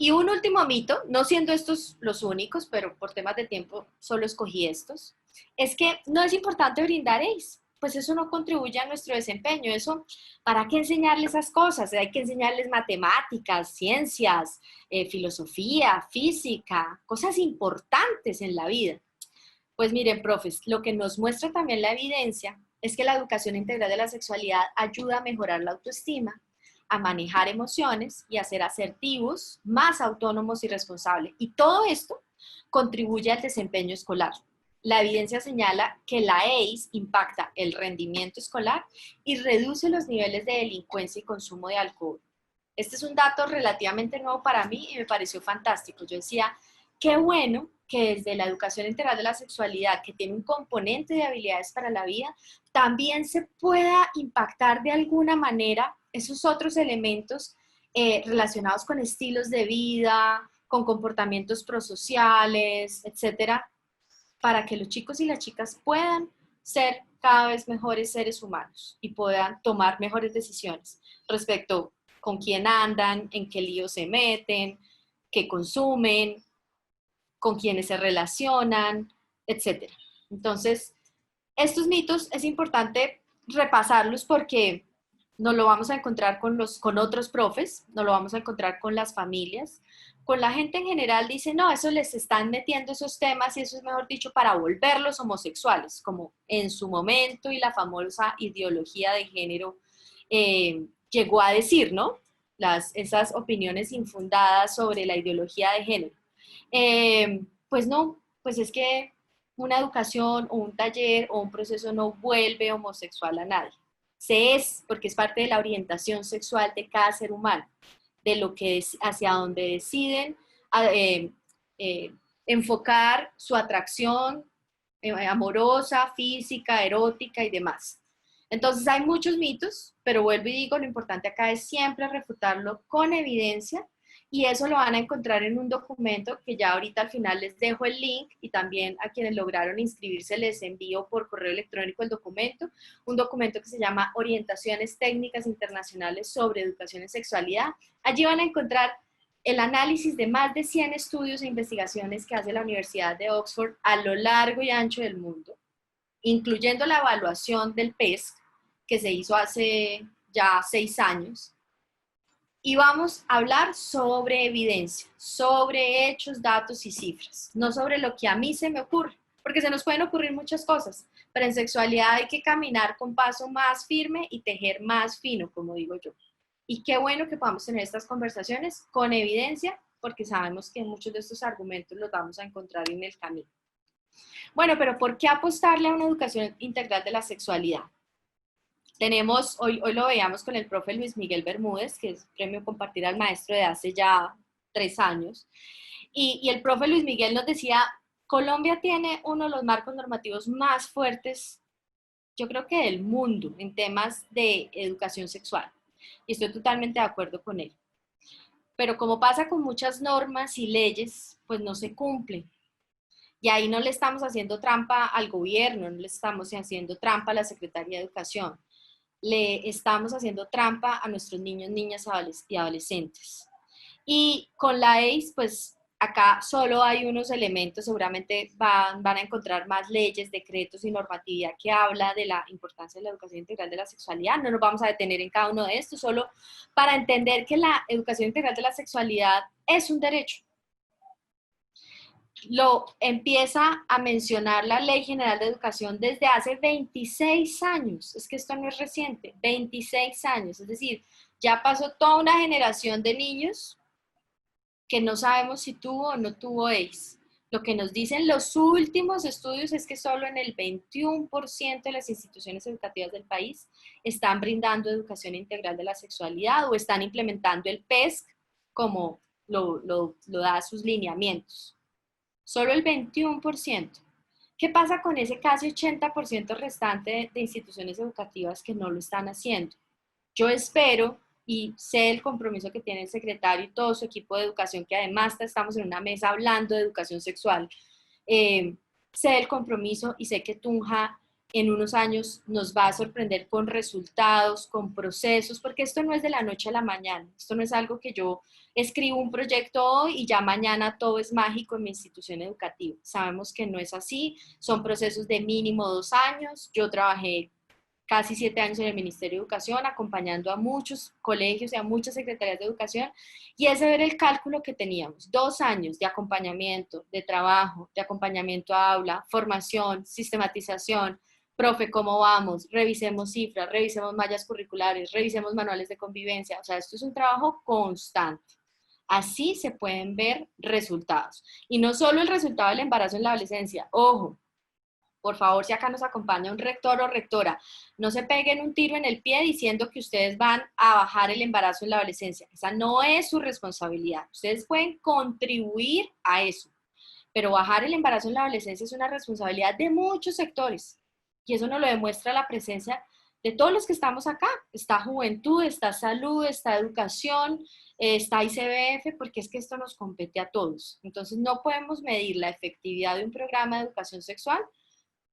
Y un último mito, no siendo estos los únicos, pero por temas de tiempo solo escogí estos, es que no es importante brindar ACE, pues eso no contribuye a nuestro desempeño. Eso, ¿para qué enseñarles esas cosas? Hay que enseñarles matemáticas, ciencias, filosofía, física, cosas importantes en la vida. Pues miren, profes, lo que nos muestra también la evidencia es que la educación integral de la sexualidad ayuda a mejorar la autoestima, a manejar emociones y a ser asertivos, más autónomos y responsables. Y todo esto contribuye al desempeño escolar. La evidencia señala que la ACE impacta el rendimiento escolar y reduce los niveles de delincuencia y consumo de alcohol. Este es un dato relativamente nuevo para mí y me pareció fantástico. Yo decía, qué bueno que desde la educación integral de la sexualidad, que tiene un componente de habilidades para la vida, también se pueda impactar de alguna manera esos otros elementos relacionados con estilos de vida, con comportamientos prosociales, etcétera, para que los chicos y las chicas puedan ser cada vez mejores seres humanos y puedan tomar mejores decisiones respecto con quién andan, en qué líos se meten, qué consumen, con quiénes se relacionan, etcétera. Entonces, estos mitos es importante repasarlos porque nos lo vamos a encontrar con otros profes, nos lo vamos a encontrar con las familias, con la gente en general. Dice, no, eso les están metiendo esos temas y eso es, mejor dicho, para volverlos homosexuales, como en su momento y la famosa ideología de género llegó a decir, ¿no? Esas opiniones infundadas sobre la ideología de género. Pues no, pues es que una educación o un taller o un proceso no vuelve homosexual a nadie. Se es, porque es parte de la orientación sexual de cada ser humano, de lo que es, hacia donde deciden enfocar su atracción amorosa, física, erótica y demás. Entonces hay muchos mitos, pero vuelvo y digo, lo importante acá es siempre refutarlo con evidencia. Y eso lo van a encontrar en un documento que ya ahorita al final les dejo el link y también a quienes lograron inscribirse les envío por correo electrónico el documento. Un documento que se llama Orientaciones Técnicas Internacionales sobre Educación en Sexualidad. Allí van a encontrar el análisis de más de 100 estudios e investigaciones que hace la Universidad de Oxford a lo largo y ancho del mundo, incluyendo la evaluación del PESC que se hizo hace ya 6 años. Y vamos a hablar sobre evidencia, sobre hechos, datos y cifras, no sobre lo que a mí se me ocurre, porque se nos pueden ocurrir muchas cosas, pero en sexualidad hay que caminar con paso más firme y tejer más fino, como digo yo. Y qué bueno que podamos tener estas conversaciones con evidencia, porque sabemos que muchos de estos argumentos los vamos a encontrar en el camino. Bueno, pero ¿por qué apostarle a una educación integral de la sexualidad? Tenemos, hoy lo veíamos con el profe Luis Miguel Bermúdez, que es premio Compartir al Maestro de hace ya 3 años. Y el profe Luis Miguel nos decía, Colombia tiene uno de los marcos normativos más fuertes, yo creo que del mundo, en temas de educación sexual. Y estoy totalmente de acuerdo con él. Pero como pasa con muchas normas y leyes, pues no se cumplen. Y ahí no le estamos haciendo trampa al gobierno, no le estamos haciendo trampa a la Secretaría de Educación. Le estamos haciendo trampa a nuestros niños, niñas y adolescentes. Y con la ACE, pues acá solo hay unos elementos, seguramente van a encontrar más leyes, decretos y normatividad que habla de la importancia de la educación integral de la sexualidad. No nos vamos a detener en cada uno de estos, solo para entender que la educación integral de la sexualidad es un derecho. lo empieza a mencionar la Ley General de Educación desde hace 26 años. Es que esto no es reciente, 26 años. Es decir, ya pasó toda una generación de niños que no sabemos si tuvo o no tuvo AIDS. Lo que nos dicen los últimos estudios es que solo en el 21% de las instituciones educativas del país están brindando educación integral de la sexualidad o están implementando el PESC como lo da sus lineamientos. Solo el 21%. ¿Qué pasa con ese casi 80% restante de instituciones educativas que no lo están haciendo? Yo espero y sé el compromiso que tiene el secretario y todo su equipo de educación, que además estamos en una mesa hablando de educación sexual. Sé el compromiso y sé que Tunja en unos años nos va a sorprender con resultados, con procesos, porque esto no es de la noche a la mañana. Esto no es algo que yo escribo un proyecto hoy y ya mañana todo es mágico en mi institución educativa. Sabemos que no es así, son procesos de mínimo 2 años. Yo trabajé casi 7 años en el Ministerio de Educación, acompañando a muchos colegios y a muchas secretarías de educación, y ese era el cálculo que teníamos: 2 años de acompañamiento, de trabajo, de acompañamiento a aula, formación, sistematización. Profe, ¿cómo vamos? Revisemos cifras, revisemos mallas curriculares, revisemos manuales de convivencia. O sea, esto es un trabajo constante. Así se pueden ver resultados. Y no solo el resultado del embarazo en la adolescencia. Ojo, por favor, si acá nos acompaña un rector o rectora, no se peguen un tiro en el pie diciendo que ustedes van a bajar el embarazo en la adolescencia. Esa no es su responsabilidad. Ustedes pueden contribuir a eso, pero bajar el embarazo en la adolescencia es una responsabilidad de muchos sectores. Y eso nos lo demuestra la presencia de todos los que estamos acá. Está Juventud, está Salud, está Educación, está ICBF, porque es que esto nos compete a todos. Entonces no podemos medir la efectividad de un programa de educación sexual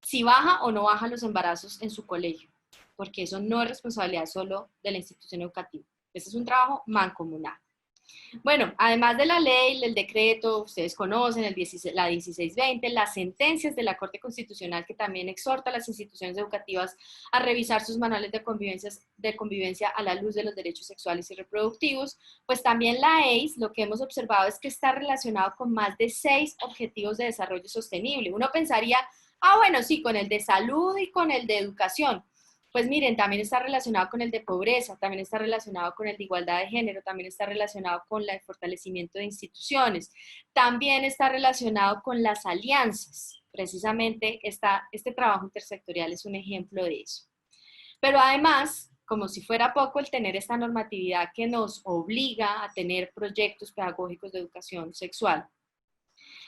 si baja o no baja los embarazos en su colegio, porque eso no es responsabilidad solo de la institución educativa. Ese es un trabajo mancomunado. Bueno, además de la ley, el decreto, ustedes conocen, la 1620, las sentencias de la Corte Constitucional, que también exhorta a las instituciones educativas a revisar sus manuales de convivencia a la luz de los derechos sexuales y reproductivos. Pues también la EIS, lo que hemos observado es que está relacionado con más de 6 objetivos de desarrollo sostenible. Uno pensaría, bueno, sí, con el de salud y con el de educación. Pues miren, también está relacionado con el de pobreza, también está relacionado con el de igualdad de género, también está relacionado con el fortalecimiento de instituciones, también está relacionado con las alianzas. Precisamente este trabajo intersectorial es un ejemplo de eso. Pero además, como si fuera poco el tener esta normatividad que nos obliga a tener proyectos pedagógicos de educación sexual,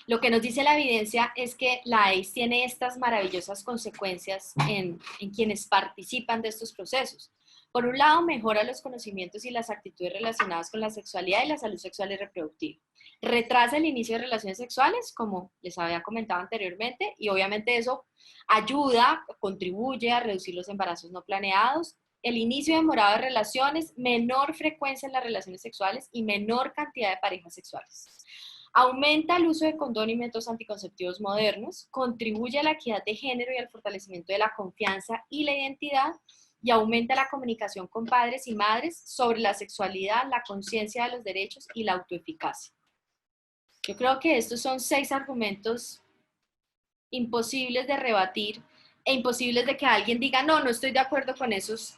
lo que nos dice la evidencia es que la AIDS tiene estas maravillosas consecuencias en quienes participan de estos procesos. Por un lado, mejora los conocimientos y las actitudes relacionadas con la sexualidad y la salud sexual y reproductiva. Retrasa el inicio de relaciones sexuales, como les había comentado anteriormente, y obviamente eso ayuda, contribuye a reducir los embarazos no planeados, el inicio demorado de relaciones, menor frecuencia en las relaciones sexuales y menor cantidad de parejas sexuales. Aumenta el uso de condón y métodos anticonceptivos modernos, contribuye a la equidad de género y al fortalecimiento de la confianza y la identidad, y aumenta la comunicación con padres y madres sobre la sexualidad, la conciencia de los derechos y la autoeficacia. Yo creo que estos son 6 argumentos imposibles de rebatir e imposibles de que alguien diga, no estoy de acuerdo con esos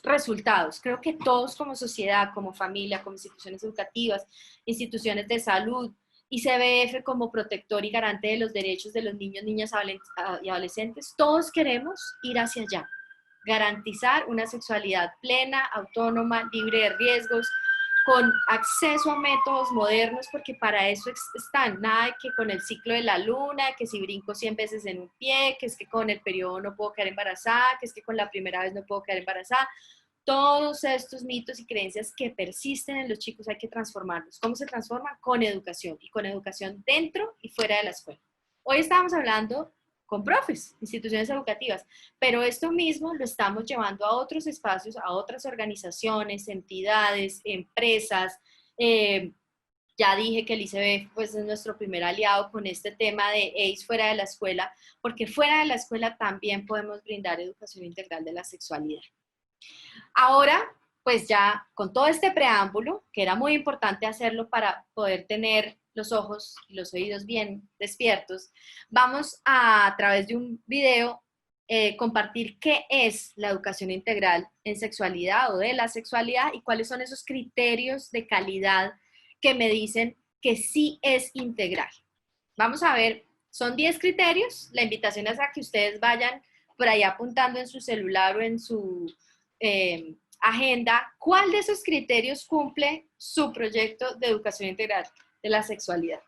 resultados. Creo que todos como sociedad, como familia, como instituciones educativas, instituciones de salud, ICBF como protector y garante de los derechos de los niños, niñas y adolescentes, todos queremos ir hacia allá. Garantizar una sexualidad plena, autónoma, libre de riesgos, con acceso a métodos modernos, porque para eso están. Nada de que con el ciclo de la luna, que si brinco 100 veces en un pie, que es que con el periodo no puedo quedar embarazada, que es que con la primera vez no puedo quedar embarazada. Todos estos mitos y creencias que persisten en los chicos hay que transformarlos. ¿Cómo se transforman? Con educación, y con educación dentro y fuera de la escuela. Hoy estábamos hablando con profes, instituciones educativas, pero esto mismo lo estamos llevando a otros espacios, a otras organizaciones, entidades, empresas. Ya dije que el ICBF pues, es nuestro primer aliado con este tema de AIDS fuera de la escuela, porque fuera de la escuela también podemos brindar educación integral de la sexualidad. Ahora, pues ya con todo este preámbulo, que era muy importante hacerlo para poder tener los ojos y los oídos bien despiertos, vamos a través de un video compartir qué es la educación integral en sexualidad o de la sexualidad y cuáles son esos criterios de calidad que me dicen que sí es integral. Vamos a ver, son 10 criterios, la invitación es a que ustedes vayan por ahí apuntando en su celular o en su agenda cuál de esos criterios cumple su proyecto de educación integral de la sexualidad.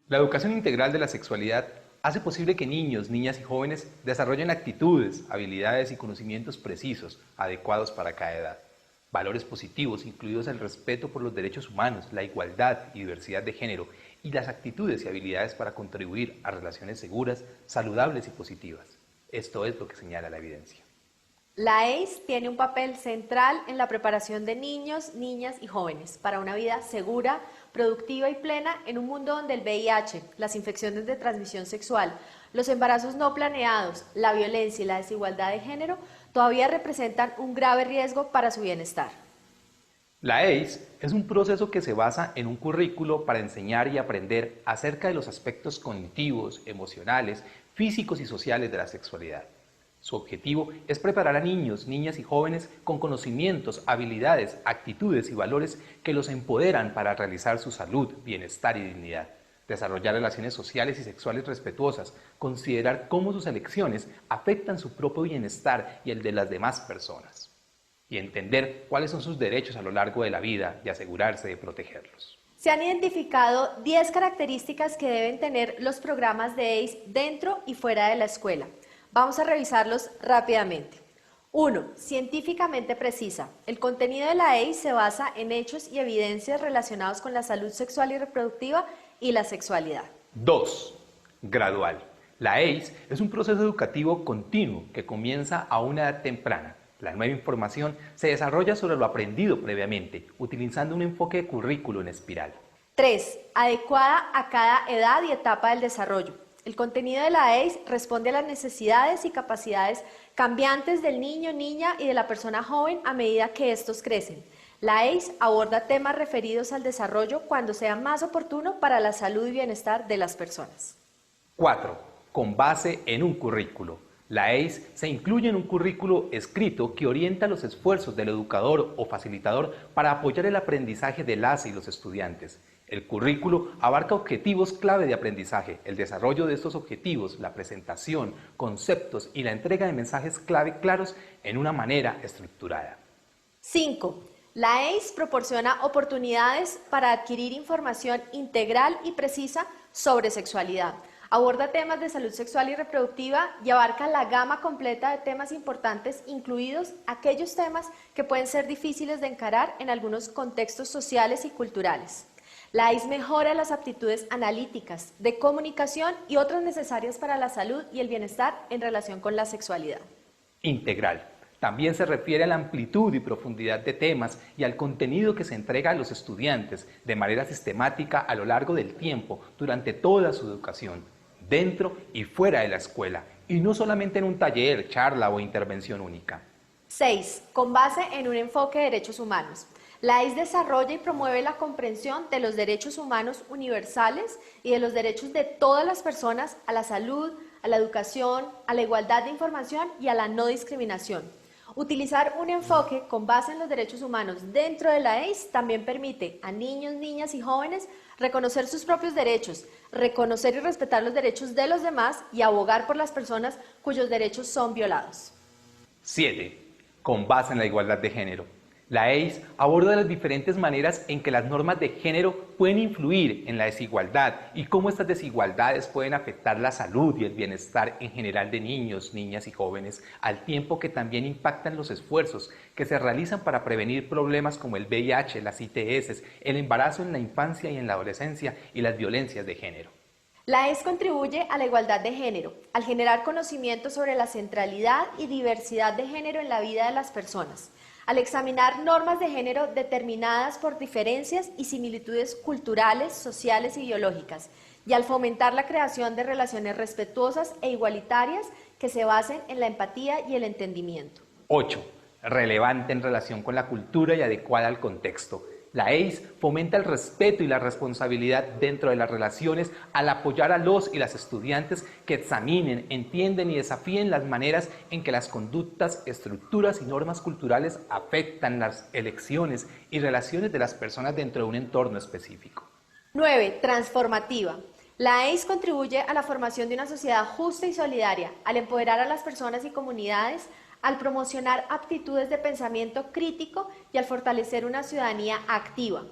La educación integral de la sexualidad hace posible que niños, niñas y jóvenes desarrollen actitudes, habilidades y conocimientos precisos, adecuados para cada edad. Valores positivos, incluidos el respeto por los derechos humanos, la igualdad y diversidad de género, y las actitudes y habilidades para contribuir a relaciones seguras, saludables y positivas. Esto es lo que señala la evidencia. La EIS tiene un papel central en la preparación de niños, niñas y jóvenes para una vida segura, productiva y plena en un mundo donde el VIH, las infecciones de transmisión sexual, los embarazos no planeados, la violencia y la desigualdad de género todavía representan un grave riesgo para su bienestar. La EIS es un proceso que se basa en un currículo para enseñar y aprender acerca de los aspectos cognitivos, emocionales, físicos y sociales de la sexualidad. Su objetivo es preparar a niños, niñas y jóvenes con conocimientos, habilidades, actitudes y valores que los empoderan para realizar su salud, bienestar y dignidad, desarrollar relaciones sociales y sexuales respetuosas, considerar cómo sus elecciones afectan su propio bienestar y el de las demás personas, y entender cuáles son sus derechos a lo largo de la vida y asegurarse de protegerlos. Se han identificado 10 características que deben tener los programas de EIS dentro y fuera de la escuela. Vamos a revisarlos rápidamente. 1. Científicamente precisa. El contenido de la EIS se basa en hechos y evidencias relacionados con la salud sexual y reproductiva y la sexualidad. 2. Gradual. La EIS es un proceso educativo continuo que comienza a una edad temprana. La nueva información se desarrolla sobre lo aprendido previamente, utilizando un enfoque de currículo en espiral. 3. Adecuada a cada edad y etapa del desarrollo. El contenido de la EIS responde a las necesidades y capacidades cambiantes del niño, niña y de la persona joven a medida que estos crecen. La EIS aborda temas referidos al desarrollo cuando sea más oportuno para la salud y bienestar de las personas. 4. Con base en un currículo. La EIS se incluye en un currículo escrito que orienta los esfuerzos del educador o facilitador para apoyar el aprendizaje de las y los estudiantes. El currículo abarca objetivos clave de aprendizaje, el desarrollo de estos objetivos, la presentación, conceptos y la entrega de mensajes clave claros en una manera estructurada. 5. La EIS proporciona oportunidades para adquirir información integral y precisa sobre sexualidad. Aborda temas de salud sexual y reproductiva y abarca la gama completa de temas importantes, incluidos aquellos temas que pueden ser difíciles de encarar en algunos contextos sociales y culturales. La EIS mejora las aptitudes analíticas, de comunicación y otras necesarias para la salud y el bienestar en relación con la sexualidad. Integral. También se refiere a la amplitud y profundidad de temas y al contenido que se entrega a los estudiantes de manera sistemática a lo largo del tiempo durante toda su educación, dentro y fuera de la escuela, y no solamente en un taller, charla o intervención única. 6. Con base en un enfoque de derechos humanos. La EIS desarrolla y promueve la comprensión de los derechos humanos universales y de los derechos de todas las personas a la salud, a la educación, a la igualdad de información y a la no discriminación. Utilizar un enfoque con base en los derechos humanos dentro de la EIS también permite a niños, niñas y jóvenes reconocer sus propios derechos, reconocer y respetar los derechos de los demás y abogar por las personas cuyos derechos son violados. 7. Con base en la igualdad de género. La EIS aborda las diferentes maneras en que las normas de género pueden influir en la desigualdad y cómo estas desigualdades pueden afectar la salud y el bienestar en general de niños, niñas y jóvenes, al tiempo que también impactan los esfuerzos que se realizan para prevenir problemas como el VIH, las ITS, el embarazo en la infancia y en la adolescencia y las violencias de género. La EIS contribuye a la igualdad de género, al generar conocimiento sobre la centralidad y diversidad de género en la vida de las personas, al examinar normas de género determinadas por diferencias y similitudes culturales, sociales y biológicas, y al fomentar la creación de relaciones respetuosas e igualitarias que se basen en la empatía y el entendimiento. 8. Relevante en relación con la cultura y adecuada al contexto. La EIS fomenta el respeto y la responsabilidad dentro de las relaciones al apoyar a los y las estudiantes que examinen, entienden y desafíen las maneras en que las conductas, estructuras y normas culturales afectan las elecciones y relaciones de las personas dentro de un entorno específico. 9. Transformativa. La EIS contribuye a la formación de una sociedad justa y solidaria, al empoderar a las personas y comunidades, al promocionar aptitudes de pensamiento crítico y al fortalecer una ciudadanía activa.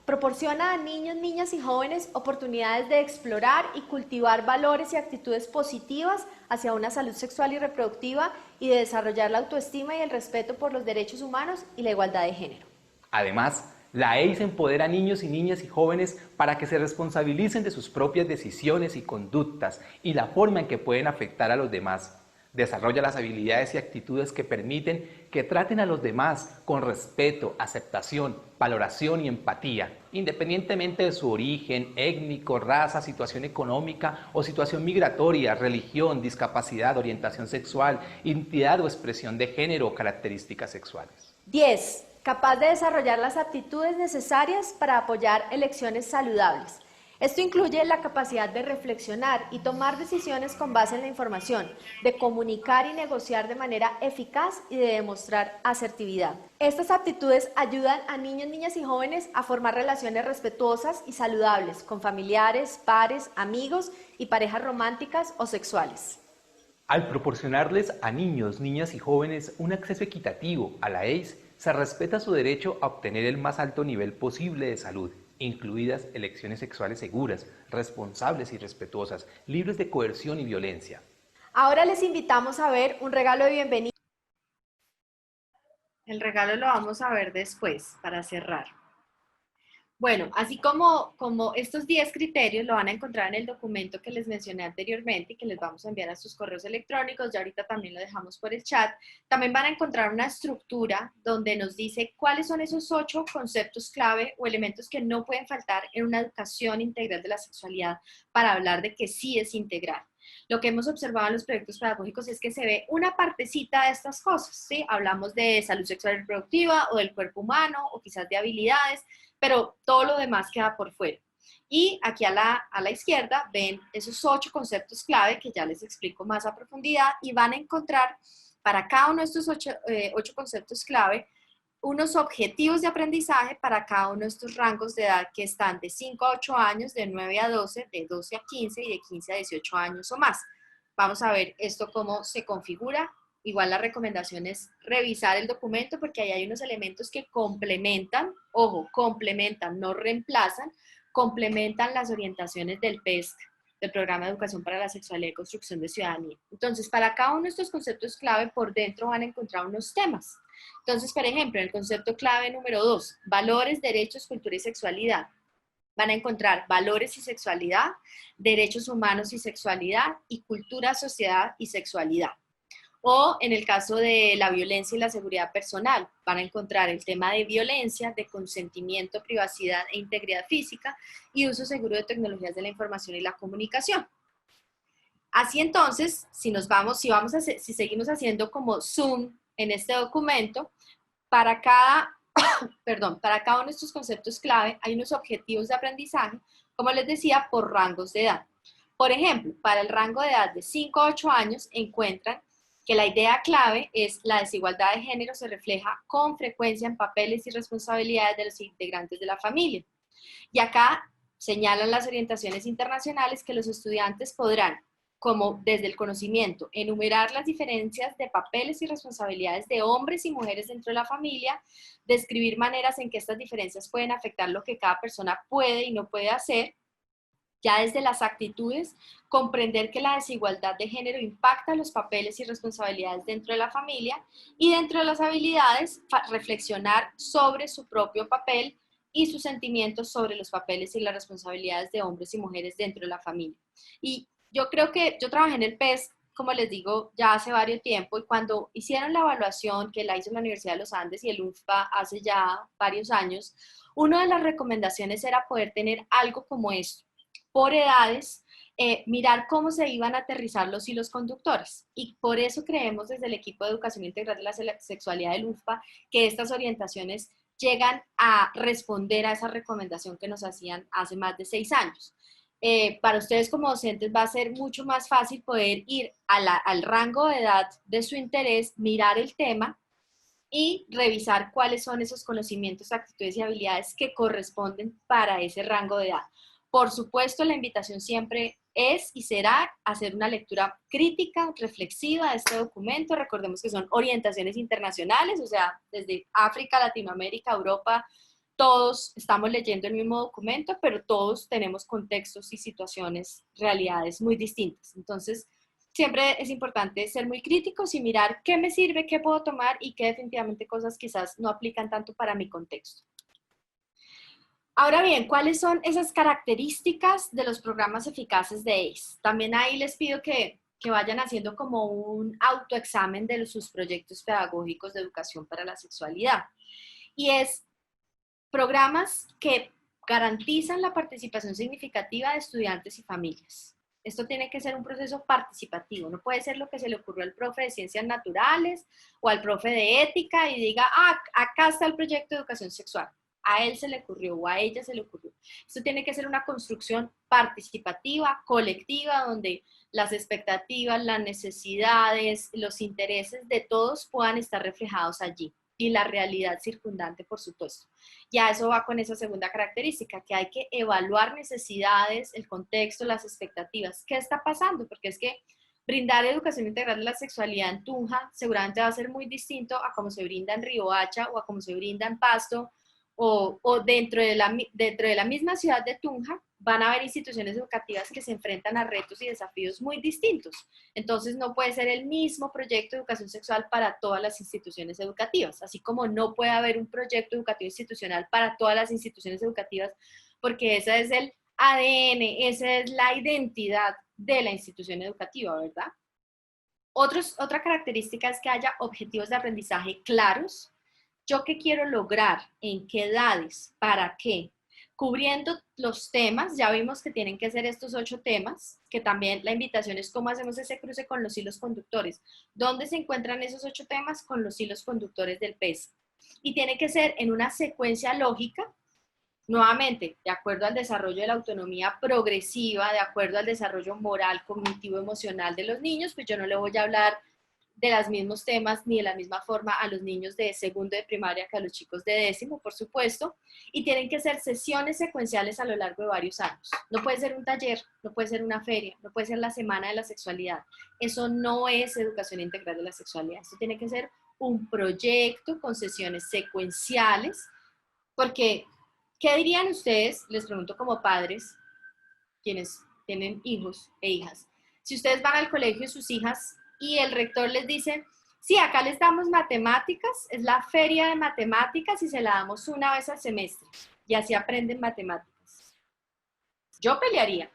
Proporciona a niños, niñas y jóvenes oportunidades de explorar y cultivar valores y actitudes positivas hacia una salud sexual y reproductiva y de desarrollar la autoestima y el respeto por los derechos humanos y la igualdad de género. Además, la EIS empodera a niños y niñas y jóvenes para que se responsabilicen de sus propias decisiones y conductas y la forma en que pueden afectar a los demás. Desarrolla las habilidades y actitudes que permiten que traten a los demás con respeto, aceptación, valoración y empatía, independientemente de su origen, étnico, raza, situación económica o situación migratoria, religión, discapacidad, orientación sexual, identidad o expresión de género o características sexuales. 10. Capaz de desarrollar las aptitudes necesarias para apoyar elecciones saludables. Esto incluye la capacidad de reflexionar y tomar decisiones con base en la información, de comunicar y negociar de manera eficaz y de demostrar asertividad. Estas aptitudes ayudan a niños, niñas y jóvenes a formar relaciones respetuosas y saludables con familiares, pares, amigos y parejas románticas o sexuales. Al proporcionarles a niños, niñas y jóvenes un acceso equitativo a la EIS, se respeta su derecho a obtener el más alto nivel posible de salud, incluidas elecciones sexuales seguras, responsables y respetuosas, libres de coerción y violencia. Ahora les invitamos a ver un regalo de bienvenida. El regalo lo vamos a ver después, para cerrar. Bueno, así como estos 10 criterios lo van a encontrar en el documento que les mencioné anteriormente y que les vamos a enviar a sus correos electrónicos, ya ahorita también lo dejamos por el chat, también van a encontrar una estructura donde nos dice cuáles son esos 8 conceptos clave o elementos que no pueden faltar en una educación integral de la sexualidad para hablar de que sí es integral. Lo que hemos observado en los proyectos pedagógicos es que se ve una partecita de estas cosas, ¿sí? Hablamos de salud sexual y reproductiva o del cuerpo humano o quizás de habilidades, pero todo lo demás queda por fuera. Y aquí a la izquierda ven esos 8 conceptos clave que ya les explico más a profundidad y van a encontrar para cada uno de estos 8 conceptos clave unos objetivos de aprendizaje para cada uno de estos rangos de edad que están de 5 a 8 años, de 9 a 12, de 12 a 15 y de 15 a 18 años o más. Vamos a ver esto cómo se configura. Igual la recomendación es revisar el documento porque ahí hay unos elementos que complementan, ojo, complementan, no reemplazan, complementan las orientaciones del PESC, del Programa de Educación para la Sexualidad y Construcción de Ciudadanía. Entonces, para cada uno de estos conceptos clave, por dentro van a encontrar unos temas. Entonces, por ejemplo, en el concepto clave número 2, valores, derechos, cultura y sexualidad, van a encontrar valores y sexualidad, derechos humanos y sexualidad, y cultura, sociedad y sexualidad. O en el caso de la violencia y la seguridad personal, van a encontrar el tema de violencia, de consentimiento, privacidad e integridad física y uso seguro de tecnologías de la información y la comunicación. Así entonces, si seguimos haciendo como zoom en este documento, para cada uno de estos conceptos clave hay unos objetivos de aprendizaje, como les decía, por rangos de edad. Por ejemplo, para el rango de edad de 5 a 8 años encuentran que la idea clave es la desigualdad de género se refleja con frecuencia en papeles y responsabilidades de los integrantes de la familia. Y acá señalan las orientaciones internacionales que los estudiantes podrán, como desde el conocimiento, enumerar las diferencias de papeles y responsabilidades de hombres y mujeres dentro de la familia, describir maneras en que estas diferencias pueden afectar lo que cada persona puede y no puede hacer, ya desde las actitudes, comprender que la desigualdad de género impacta los papeles y responsabilidades dentro de la familia y dentro de las habilidades, reflexionar sobre su propio papel y sus sentimientos sobre los papeles y las responsabilidades de hombres y mujeres dentro de la familia. Y yo creo que yo trabajé en el PES como les digo, ya hace varios tiempo, y cuando hicieron la evaluación que la hizo la Universidad de los Andes y el UNFPA hace ya varios años, una de las recomendaciones era poder tener algo como esto, por edades, mirar cómo se iban a aterrizar los hilos conductores. Y por eso creemos desde el equipo de Educación Integral de la Sexualidad del UNFPA que estas orientaciones llegan a responder a esa recomendación que nos hacían hace más de 6 años. Para ustedes como docentes va a ser mucho más fácil poder ir al rango de edad de su interés, mirar el tema y revisar cuáles son esos conocimientos, actitudes y habilidades que corresponden para ese rango de edad. Por supuesto, la invitación siempre es y será hacer una lectura crítica, reflexiva de este documento. Recordemos que son orientaciones internacionales, o sea, desde África, Latinoamérica, Europa, todos estamos leyendo el mismo documento, pero todos tenemos contextos y situaciones, realidades muy distintas. Entonces, siempre es importante ser muy críticos y mirar qué me sirve, qué puedo tomar y qué definitivamente cosas quizás no aplican tanto para mi contexto. Ahora bien, ¿cuáles son esas características de los programas eficaces de ACE? También ahí les pido que vayan haciendo como un autoexamen de sus proyectos pedagógicos de educación para la sexualidad. Y es programas que garantizan la participación significativa de estudiantes y familias. Esto tiene que ser un proceso participativo, no puede ser lo que se le ocurrió al profe de ciencias naturales o al profe de ética y diga, acá está el proyecto de educación sexual. A él se le ocurrió o a ella se le ocurrió. Esto tiene que ser una construcción participativa, colectiva, donde las expectativas, las necesidades, los intereses de todos puedan estar reflejados allí y la realidad circundante, por supuesto. Ya eso va con esa segunda característica, que hay que evaluar necesidades, el contexto, las expectativas. ¿Qué está pasando? Porque es que brindar educación integral de la sexualidad en Tunja seguramente va a ser muy distinto a cómo se brinda en Riohacha o a cómo se brinda en Pasto, o dentro de la misma ciudad de Tunja van a haber instituciones educativas que se enfrentan a retos y desafíos muy distintos. Entonces no puede ser el mismo proyecto de educación sexual para todas las instituciones educativas, así como no puede haber un proyecto educativo institucional para todas las instituciones educativas, porque ese es el ADN, esa es la identidad de la institución educativa, ¿verdad? Otra característica es que haya objetivos de aprendizaje claros. ¿Yo qué quiero lograr? ¿En qué edades? ¿Para qué? Cubriendo los temas, ya vimos que tienen que ser estos 8 temas, que también la invitación es cómo hacemos ese cruce con los hilos conductores. ¿Dónde se encuentran esos 8 temas? Con los hilos conductores del PES. Y tiene que ser en una secuencia lógica, nuevamente, de acuerdo al desarrollo de la autonomía progresiva, de acuerdo al desarrollo moral, cognitivo, emocional de los niños, pues yo no le voy a hablar de los mismos temas ni de la misma forma a los niños de segundo de primaria que a los chicos de décimo, por supuesto, y tienen que ser sesiones secuenciales a lo largo de varios años. No puede ser un taller, no puede ser una feria, no puede ser la semana de la sexualidad. Eso no es educación integral de la sexualidad. Esto tiene que ser un proyecto con sesiones secuenciales, porque, ¿qué dirían ustedes? Les pregunto como padres, quienes tienen hijos e hijas. Si ustedes van al colegio de sus hijas y el rector les dice, sí, acá les damos matemáticas, es la feria de matemáticas y se la damos una vez al semestre y así aprenden matemáticas. Yo pelearía,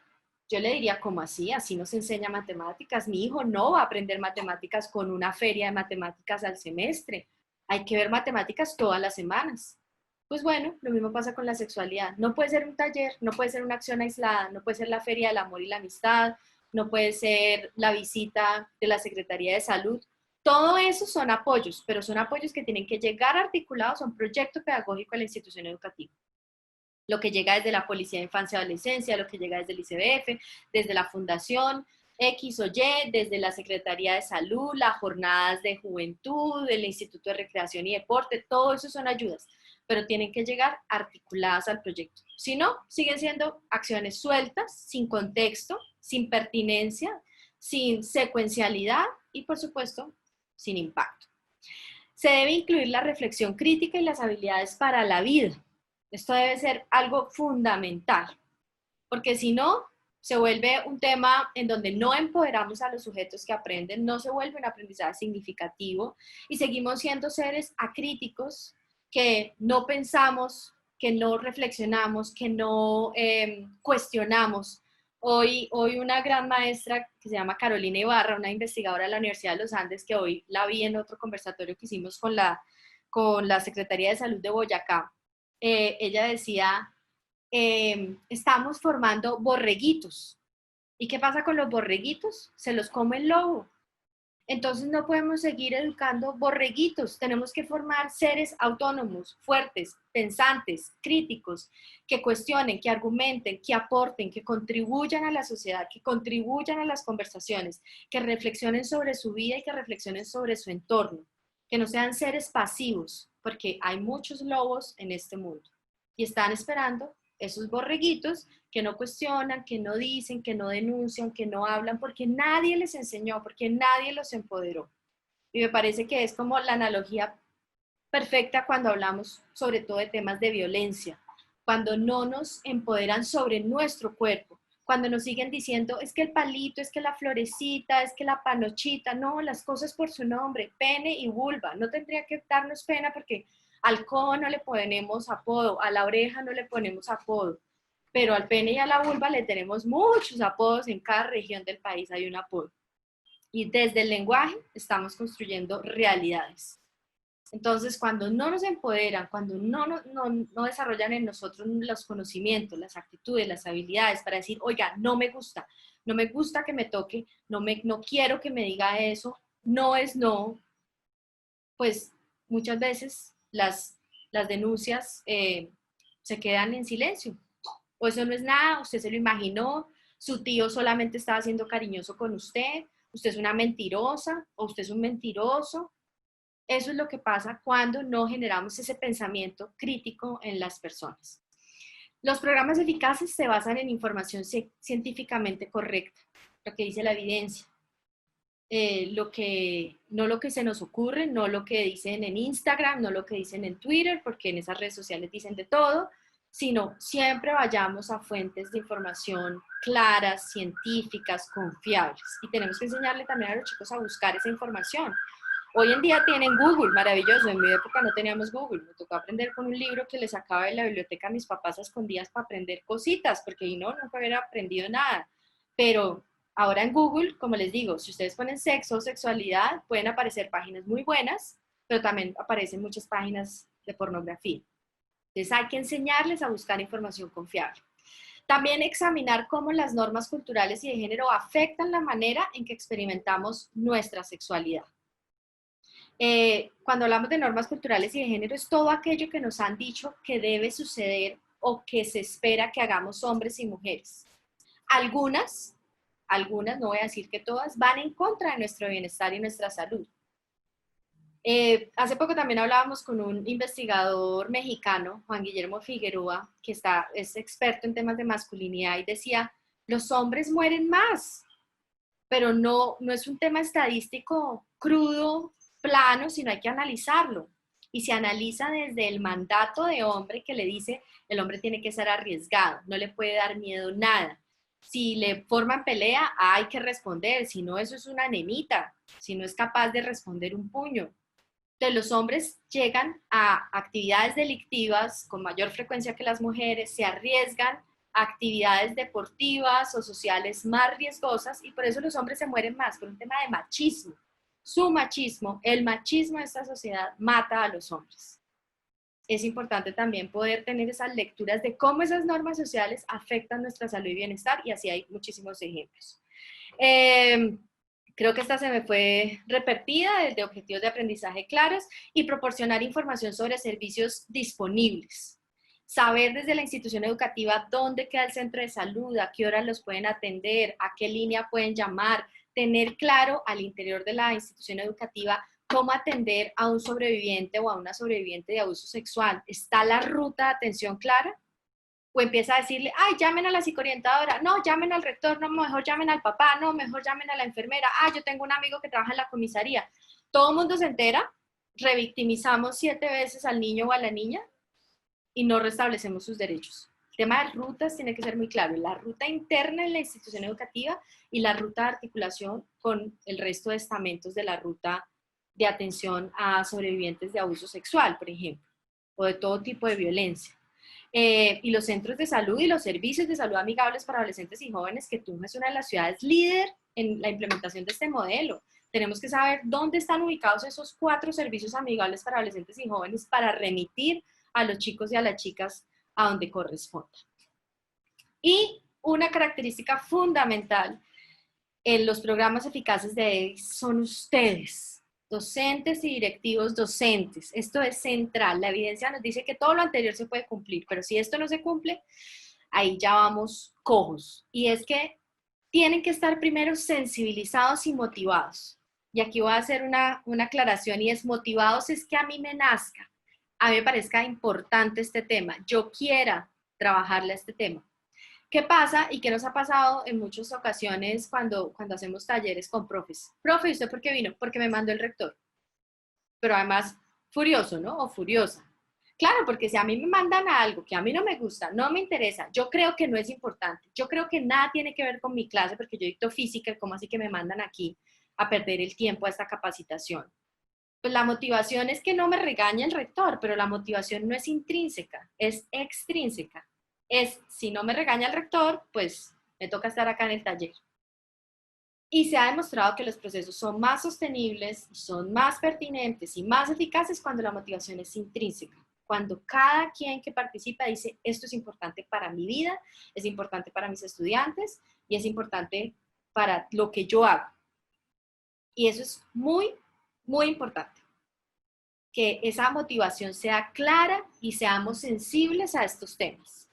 yo le diría, ¿cómo así? Así no se enseña matemáticas, mi hijo no va a aprender matemáticas con una feria de matemáticas al semestre, hay que ver matemáticas todas las semanas. Pues bueno, lo mismo pasa con la sexualidad, no puede ser un taller, no puede ser una acción aislada, no puede ser la feria del amor y la amistad, no puede ser la visita de la Secretaría de Salud. Todo eso son apoyos, pero son apoyos que tienen que llegar articulados a un proyecto pedagógico de la institución educativa. Lo que llega desde la Policía de Infancia y Adolescencia, lo que llega desde el ICBF, desde la Fundación X o Y, desde la Secretaría de Salud, las jornadas de juventud, el Instituto de Recreación y Deporte, todo eso son ayudas, pero tienen que llegar articuladas al proyecto. Si no, siguen siendo acciones sueltas, sin contexto, sin pertinencia, sin secuencialidad y, por supuesto, sin impacto. Se debe incluir la reflexión crítica y las habilidades para la vida. Esto debe ser algo fundamental, porque si no, se vuelve un tema en donde no empoderamos a los sujetos que aprenden, no se vuelve un aprendizaje significativo y seguimos siendo seres acríticos que no pensamos, que no reflexionamos, que no cuestionamos, Hoy una gran maestra que se llama Carolina Ibarra, una investigadora de la Universidad de los Andes, que hoy la vi en otro conversatorio que hicimos con la Secretaría de Salud de Boyacá, ella decía, estamos formando borreguitos. ¿Y qué pasa con los borreguitos? Se los come el lobo. Entonces no podemos seguir educando borreguitos, tenemos que formar seres autónomos, fuertes, pensantes, críticos, que cuestionen, que argumenten, que aporten, que contribuyan a la sociedad, que contribuyan a las conversaciones, que reflexionen sobre su vida y que reflexionen sobre su entorno, que no sean seres pasivos, porque hay muchos lobos en este mundo y están esperando esos borreguitos que no cuestionan, que no dicen, que no denuncian, que no hablan, porque nadie les enseñó, porque nadie los empoderó. Y me parece que es como la analogía perfecta cuando hablamos sobre todo de temas de violencia, cuando no nos empoderan sobre nuestro cuerpo, cuando nos siguen diciendo, es que el palito, es que la florecita, es que la panochita, no, las cosas por su nombre, pene y vulva, no tendría que darnos pena porque al codo no le ponemos apodo, a la oreja no le ponemos apodo, pero al pene y a la vulva le tenemos muchos apodos, en cada región del país hay un apodo. Y desde el lenguaje estamos construyendo realidades. Entonces, cuando no nos empoderan, cuando no desarrollan en nosotros los conocimientos, las actitudes, las habilidades para decir, oiga, no me gusta que me toque, no quiero que me diga eso, no es no, pues muchas veces las denuncias se quedan en silencio. O eso no es nada, usted se lo imaginó, su tío solamente estaba siendo cariñoso con usted es una mentirosa o usted es un mentiroso. Eso es lo que pasa cuando no generamos ese pensamiento crítico en las personas. Los programas eficaces se basan en información científicamente correcta, lo que dice la evidencia. No lo que se nos ocurre, no lo que dicen en Instagram, no lo que dicen en Twitter, porque en esas redes sociales dicen de todo, sino siempre vayamos a fuentes de información claras, científicas, confiables. Y tenemos que enseñarle también a los chicos a buscar esa información. Hoy en día tienen Google, maravilloso. En mi época no teníamos Google. Me tocó aprender con un libro que les sacaba de la biblioteca a mis papás a escondidas para aprender cositas, porque nunca hubiera aprendido nada. Pero ahora en Google, como les digo, si ustedes ponen sexo o sexualidad, pueden aparecer páginas muy buenas, pero también aparecen muchas páginas de pornografía. Entonces hay que enseñarles a buscar información confiable. También examinar cómo las normas culturales y de género afectan la manera en que experimentamos nuestra sexualidad. Cuando hablamos de normas culturales y de género es todo aquello que nos han dicho que debe suceder o que se espera que hagamos hombres y mujeres. Algunas, no voy a decir que todas, van en contra de nuestro bienestar y nuestra salud. Hace poco también hablábamos con un investigador mexicano, Juan Guillermo Figueroa, que es experto en temas de masculinidad y decía, los hombres mueren más, pero no es un tema estadístico crudo, plano, sino hay que analizarlo. Y se analiza desde el mandato de hombre que le dice, el hombre tiene que ser arriesgado, no le puede dar miedo nada. Si le forman pelea, hay que responder, si no eso es una nenita, si no es capaz de responder un puño. Entonces los hombres llegan a actividades delictivas con mayor frecuencia que las mujeres, se arriesgan a actividades deportivas o sociales más riesgosas y por eso los hombres se mueren más, por un tema de machismo. Su machismo, el machismo de esta sociedad mata a los hombres. Es importante también poder tener esas lecturas de cómo esas normas sociales afectan nuestra salud y bienestar y así hay muchísimos ejemplos. Creo que esta se me fue repetida desde objetivos de aprendizaje claros y proporcionar información sobre servicios disponibles. Saber desde la institución educativa dónde queda el centro de salud, a qué horas los pueden atender, a qué línea pueden llamar, tener claro al interior de la institución educativa cómo atender a un sobreviviente o a una sobreviviente de abuso sexual. ¿Está la ruta de atención clara? O empieza a decirle, ay, llamen a la psicoorientadora, no, llamen al rector, no, mejor llamen al papá, no, mejor llamen a la enfermera, yo tengo un amigo que trabaja en la comisaría. Todo el mundo se entera, revictimizamos 7 veces al niño o a la niña y no restablecemos sus derechos. El tema de rutas tiene que ser muy claro, la ruta interna en la institución educativa y la ruta de articulación con el resto de estamentos de la ruta de atención a sobrevivientes de abuso sexual, por ejemplo, o de todo tipo de violencia. y los centros de salud y los servicios de salud amigables para adolescentes y jóvenes, que Tunja es una de las ciudades líder en la implementación de este modelo. Tenemos que saber dónde están ubicados esos 4 servicios amigables para adolescentes y jóvenes para remitir a los chicos y a las chicas a donde corresponda. Y una característica fundamental en los programas eficaces de EIS son ustedes, docentes y directivos docentes. Esto es central. La evidencia nos dice que todo lo anterior se puede cumplir, pero si esto no se cumple, ahí ya vamos cojos. Y es que tienen que estar primero sensibilizados y motivados. Y aquí voy a hacer una aclaración, y es: motivados es que a mí me nazca, a mí me parezca importante este tema, yo quiera trabajarle a este tema. ¿Qué pasa y qué nos ha pasado en muchas ocasiones cuando hacemos talleres con profes? Profe, ¿y usted por qué vino? Porque me mandó el rector. Pero además, furioso, ¿no? O furiosa. Claro, porque si a mí me mandan algo que a mí no me gusta, no me interesa, yo creo que no es importante, yo creo que nada tiene que ver con mi clase, porque yo dicto física, ¿cómo así que me mandan aquí a perder el tiempo a esta capacitación? Pues la motivación es que no me regañe el rector, pero la motivación no es intrínseca, es extrínseca. Es, si no me regaña el rector, pues me toca estar acá en el taller. Y se ha demostrado que los procesos son más sostenibles, son más pertinentes y más eficaces cuando la motivación es intrínseca. Cuando cada quien que participa dice, esto es importante para mi vida, es importante para mis estudiantes y es importante para lo que yo hago. Y eso es muy, muy importante. Que esa motivación sea clara y seamos sensibles a estos temas.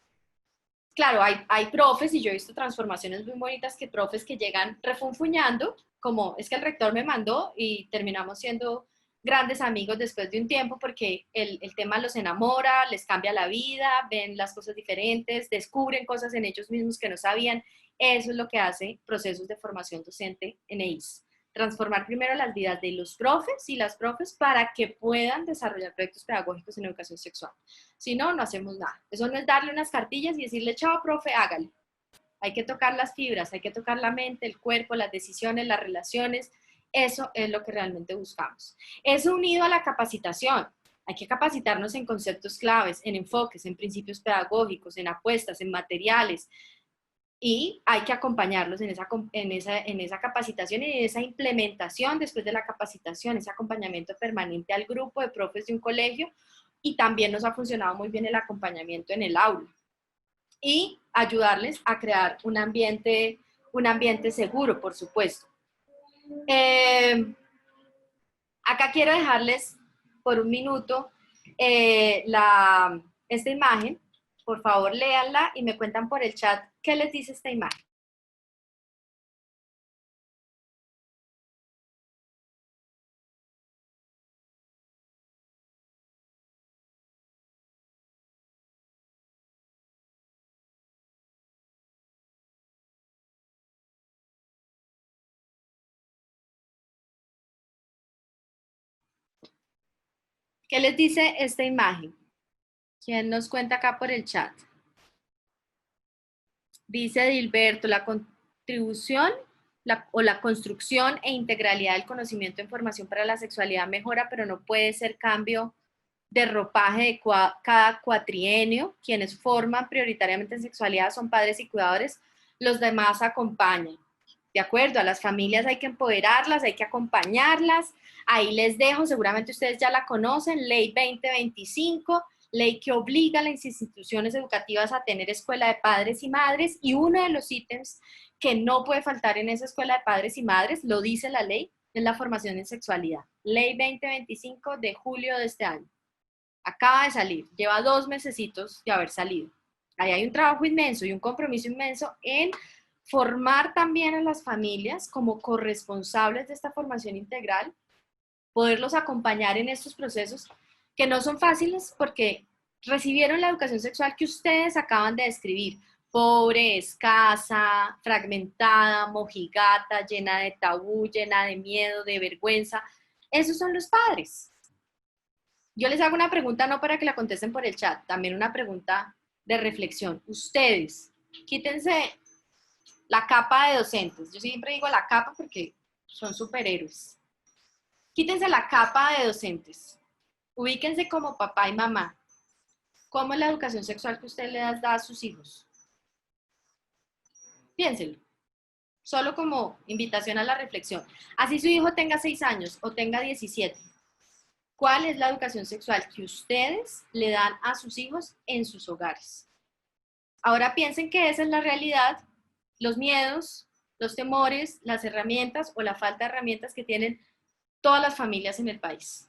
Claro, hay profes, y yo he visto transformaciones muy bonitas, que profes que llegan refunfuñando, como es que el rector me mandó, y terminamos siendo grandes amigos después de un tiempo, porque el tema los enamora, les cambia la vida, ven las cosas diferentes, descubren cosas en ellos mismos que no sabían. Eso es lo que hace procesos de formación docente en EIS. Transformar primero las vidas de los profes y las profes para que puedan desarrollar proyectos pedagógicos en educación sexual. Si no, no hacemos nada. Eso no es darle unas cartillas y decirle, chao, profe, hágale. Hay que tocar las fibras, hay que tocar la mente, el cuerpo, las decisiones, las relaciones. Eso es lo que realmente buscamos. Eso unido a la capacitación. Hay que capacitarnos en conceptos claves, en enfoques, en principios pedagógicos, en apuestas, en materiales. Y hay que acompañarlos en esa capacitación y en esa implementación después de la capacitación, ese acompañamiento permanente al grupo de profes de un colegio. Y también nos ha funcionado muy bien el acompañamiento en el aula. Y ayudarles a crear un ambiente seguro, por supuesto. Acá quiero dejarles por un minuto esta imagen. Por favor, léanla y me cuentan por el chat qué les dice esta imagen. ¿Qué les dice esta imagen? ¿Quién nos cuenta acá por el chat? Dice Dilberto, la contribución o la construcción e integralidad del conocimiento en formación para la sexualidad mejora, pero no puede ser cambio de ropaje de cada cuatrienio. Quienes forman prioritariamente en sexualidad son padres y cuidadores, los demás acompañan. De acuerdo, a las familias hay que empoderarlas, hay que acompañarlas. Ahí les dejo, seguramente ustedes ya la conocen, Ley 2025, ley que obliga a las instituciones educativas a tener escuela de padres y madres, y uno de los ítems que no puede faltar en esa escuela de padres y madres, lo dice la ley, es la formación en sexualidad. Ley 2025 de julio de este año. Acaba de salir, lleva 2 mesecitos de haber salido. Ahí hay un trabajo inmenso y un compromiso inmenso en formar también a las familias como corresponsables de esta formación integral, poderlos acompañar en estos procesos que no son fáciles porque recibieron la educación sexual que ustedes acaban de describir, pobre, escasa, fragmentada, mojigata, llena de tabú, llena de miedo, de vergüenza. Esos son los padres. Yo les hago una pregunta no para que la contesten por el chat, también una pregunta de reflexión. Ustedes, quítense la capa de docentes. Yo siempre digo la capa porque son superhéroes. Quítense la capa de docentes. Ubíquense como papá y mamá. ¿Cómo es la educación sexual que usted le da a sus hijos? Piénselo. Solo como invitación a la reflexión. Así su hijo tenga 6 años o tenga 17. ¿Cuál es la educación sexual que ustedes le dan a sus hijos en sus hogares? Ahora piensen que esa es la realidad, los miedos, los temores, las herramientas o la falta de herramientas que tienen todas las familias en el país.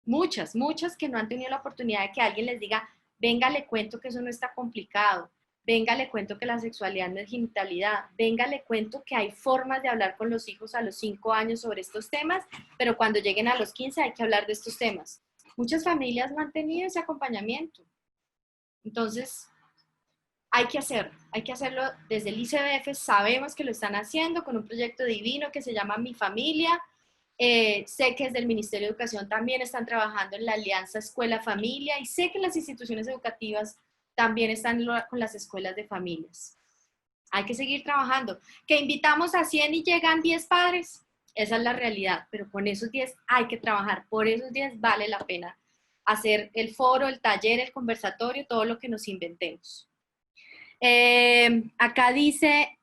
Muchas, muchas que no han tenido la oportunidad de que alguien les diga, venga, le cuento que eso no está complicado, venga, le cuento que la sexualidad no es genitalidad, venga, le cuento que hay formas de hablar con los hijos a los 5 años sobre estos temas, pero cuando lleguen a los 15 hay que hablar de estos temas. Muchas familias no han tenido ese acompañamiento. Entonces, hay que hacerlo desde el ICBF, sabemos que lo están haciendo con un proyecto divino que se llama Mi Familia. Sé que desde el Ministerio de Educación también están trabajando en la alianza escuela-familia y sé que las instituciones educativas también están con las escuelas de familias. Hay que seguir trabajando. Que invitamos a 100 y llegan 10 padres, esa es la realidad, pero con esos 10 hay que trabajar, por esos 10 vale la pena hacer el foro, el taller, el conversatorio, todo lo que nos inventemos. Acá dice,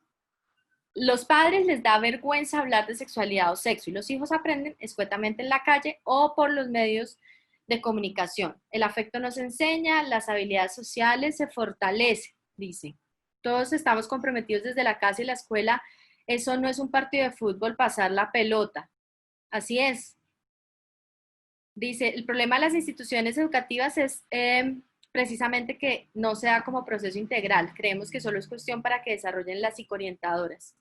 los padres les da vergüenza hablar de sexualidad o sexo y los hijos aprenden escuetamente en la calle o por los medios de comunicación. El afecto nos enseña, las habilidades sociales se fortalecen, dice. Todos estamos comprometidos desde la casa y la escuela. Eso no es un partido de fútbol, pasar la pelota. Así es. Dice, el problema de las instituciones educativas es precisamente que no se da como proceso integral. Creemos que solo es cuestión para que desarrollen las psicoorientadoras.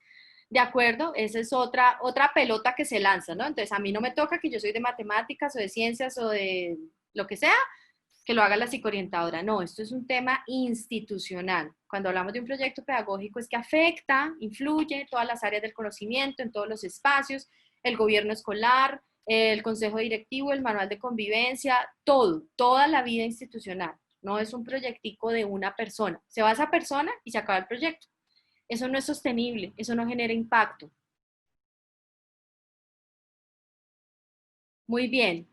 ¿De acuerdo? Esa es otra pelota que se lanza, ¿no? Entonces, a mí no me toca que yo soy de matemáticas o de ciencias o de lo que sea, que lo haga la psicoorientadora. No, esto es un tema institucional. Cuando hablamos de un proyecto pedagógico es que afecta, influye todas las áreas del conocimiento, en todos los espacios, el gobierno escolar, el consejo directivo, el manual de convivencia, toda la vida institucional. No es un proyectico de una persona. Se va esa persona y se acaba el proyecto. Eso no es sostenible, eso no genera impacto. Muy bien.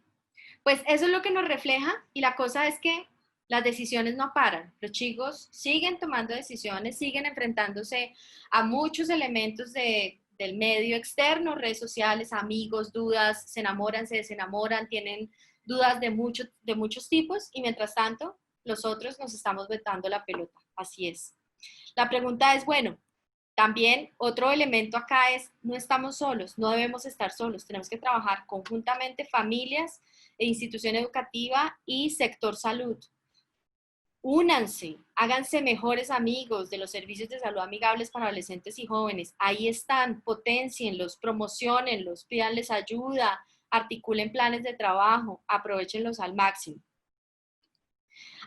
Pues eso es lo que nos refleja y la cosa es que las decisiones no paran. Los chicos siguen tomando decisiones, siguen enfrentándose a muchos elementos del medio externo, redes sociales, amigos, dudas, se enamoran, se desenamoran, tienen dudas de muchos tipos y mientras tanto los otros nos estamos vetando la pelota. Así es. La pregunta es, bueno, también otro elemento acá es, no estamos solos, no debemos estar solos, tenemos que trabajar conjuntamente familias, institución educativa y sector salud. Únanse, háganse mejores amigos de los servicios de salud amigables para adolescentes y jóvenes. Ahí están, potencienlos, promocionenlos, pídanles ayuda, articulen planes de trabajo, aprovechenlos al máximo.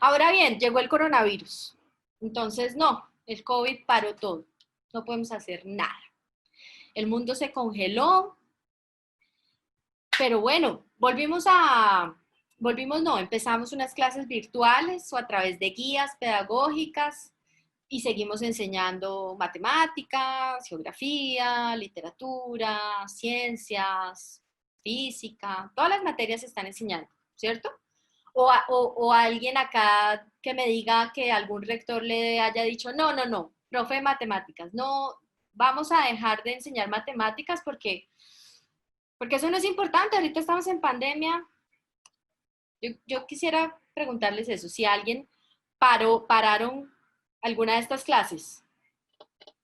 Ahora bien, llegó el coronavirus. Entonces, no, el COVID paró todo. No podemos hacer nada. El mundo se congeló, pero bueno, empezamos unas clases virtuales o a través de guías pedagógicas y seguimos enseñando matemáticas, geografía, literatura, ciencias, física, todas las materias se están enseñando, ¿cierto? O alguien acá que me diga que algún rector le haya dicho, no, profe de matemáticas, no, vamos a dejar de enseñar matemáticas porque eso no es importante, ahorita estamos en pandemia. Yo quisiera preguntarles eso, si alguien pararon alguna de estas clases.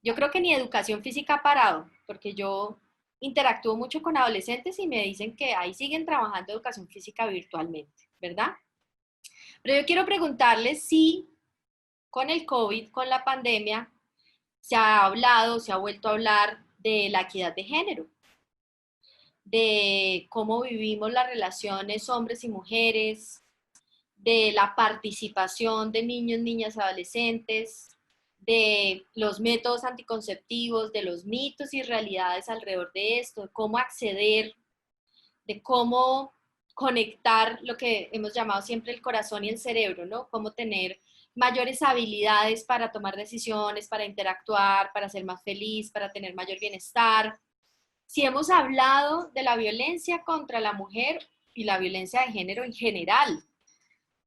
Yo creo que ni educación física ha parado, porque yo interactúo mucho con adolescentes y me dicen que ahí siguen trabajando educación física virtualmente, ¿verdad? Pero yo quiero preguntarles si con el COVID, con la pandemia, se ha vuelto a hablar de la equidad de género, de cómo vivimos las relaciones hombres y mujeres, de la participación de niños, niñas, adolescentes, de los métodos anticonceptivos, de los mitos y realidades alrededor de esto, de cómo acceder, de cómo conectar lo que hemos llamado siempre el corazón y el cerebro, ¿no? Cómo tener mayores habilidades para tomar decisiones, para interactuar, para ser más feliz, para tener mayor bienestar. Si hemos hablado de la violencia contra la mujer y la violencia de género en general,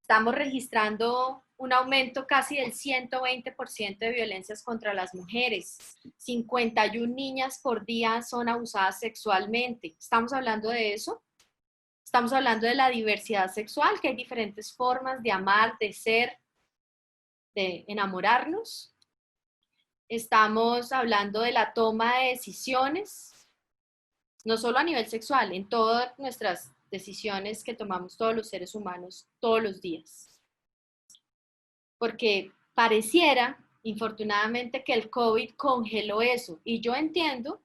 Estamos registrando un aumento casi del 120% de violencias contra las mujeres. 51 niñas por día son abusadas sexualmente. ¿Estamos hablando de eso? Estamos hablando de la diversidad sexual, que hay diferentes formas de amar, de ser, de enamorarnos. Estamos hablando de la toma de decisiones, no solo a nivel sexual, en todas nuestras decisiones que tomamos todos los seres humanos todos los días. Porque pareciera, infortunadamente, que el COVID congeló eso. Y yo entiendo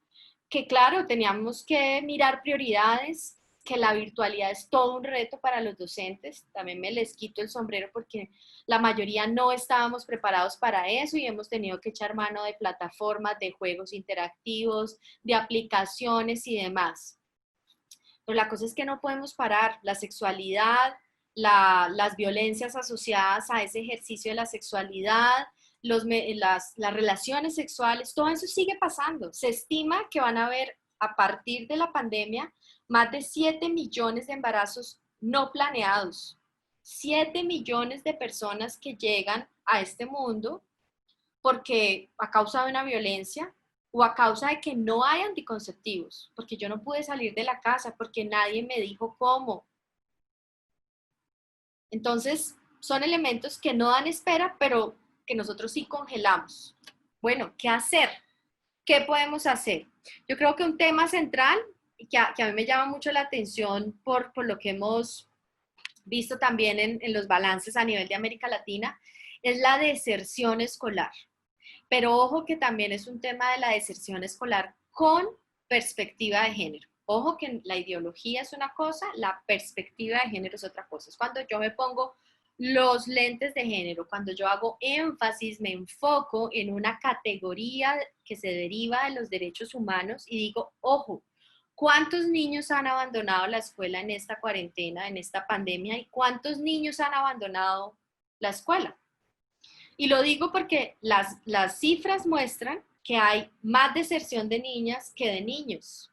que, claro, teníamos que mirar prioridades, que la virtualidad es todo un reto para los docentes. También me les quito el sombrero porque la mayoría no estábamos preparados para eso y hemos tenido que echar mano de plataformas, de juegos interactivos, de aplicaciones y demás. Pero la cosa es que no podemos parar. La sexualidad, las violencias asociadas a ese ejercicio de la sexualidad, las relaciones sexuales, todo eso sigue pasando. Se estima que van a haber, a partir de la pandemia, más de 7 millones de embarazos no planeados. 7 millones de personas que llegan a este mundo porque a causa de una violencia o a causa de que no hay anticonceptivos, porque yo no pude salir de la casa, porque nadie me dijo cómo. Entonces, son elementos que no dan espera, pero que nosotros sí congelamos. Bueno, ¿qué hacer? ¿Qué podemos hacer? Yo creo que un tema central, que a mí me llama mucho la atención por lo que hemos visto también en los balances a nivel de América Latina, es la deserción escolar. Pero ojo que también es un tema de la deserción escolar con perspectiva de género. Ojo que la ideología es una cosa, la perspectiva de género es otra cosa. Es cuando yo me pongo los lentes de género, cuando yo hago énfasis, me enfoco en una categoría que se deriva de los derechos humanos y digo, ojo, ¿cuántos niños han abandonado la escuela en esta cuarentena, en esta pandemia? ¿Y cuántos niños han abandonado la escuela? Y lo digo porque las cifras muestran que hay más deserción de niñas que de niños,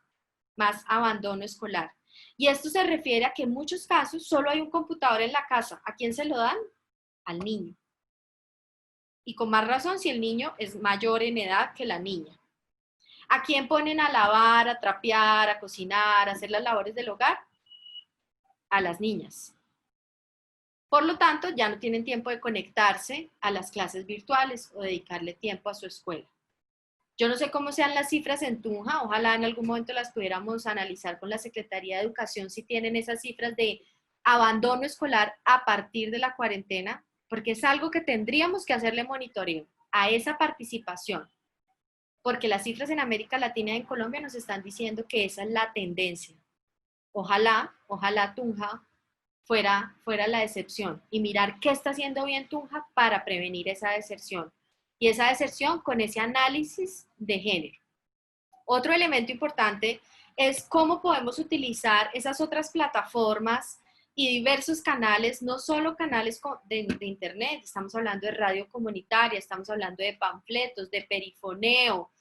más abandono escolar. Y esto se refiere a que en muchos casos solo hay un computador en la casa. ¿A quién se lo dan? Al niño. Y con más razón si el niño es mayor en edad que la niña. ¿A quién ponen a lavar, a trapear, a cocinar, a hacer las labores del hogar? A las niñas. Por lo tanto, ya no tienen tiempo de conectarse a las clases virtuales o dedicarle tiempo a su escuela. Yo no sé cómo sean las cifras en Tunja, ojalá en algún momento las pudiéramos analizar con la Secretaría de Educación si tienen esas cifras de abandono escolar a partir de la cuarentena, porque es algo que tendríamos que hacerle monitoreo a esa participación, porque las cifras en América Latina y en Colombia nos están diciendo que esa es la tendencia. Ojalá Tunja fuera la excepción y mirar qué está haciendo bien Tunja para prevenir esa deserción. Y esa deserción con ese análisis de género. Otro elemento importante es cómo podemos utilizar esas otras plataformas y diversos canales, no solo canales de internet, estamos hablando de radio comunitaria, estamos hablando de panfletos, de perifoneo,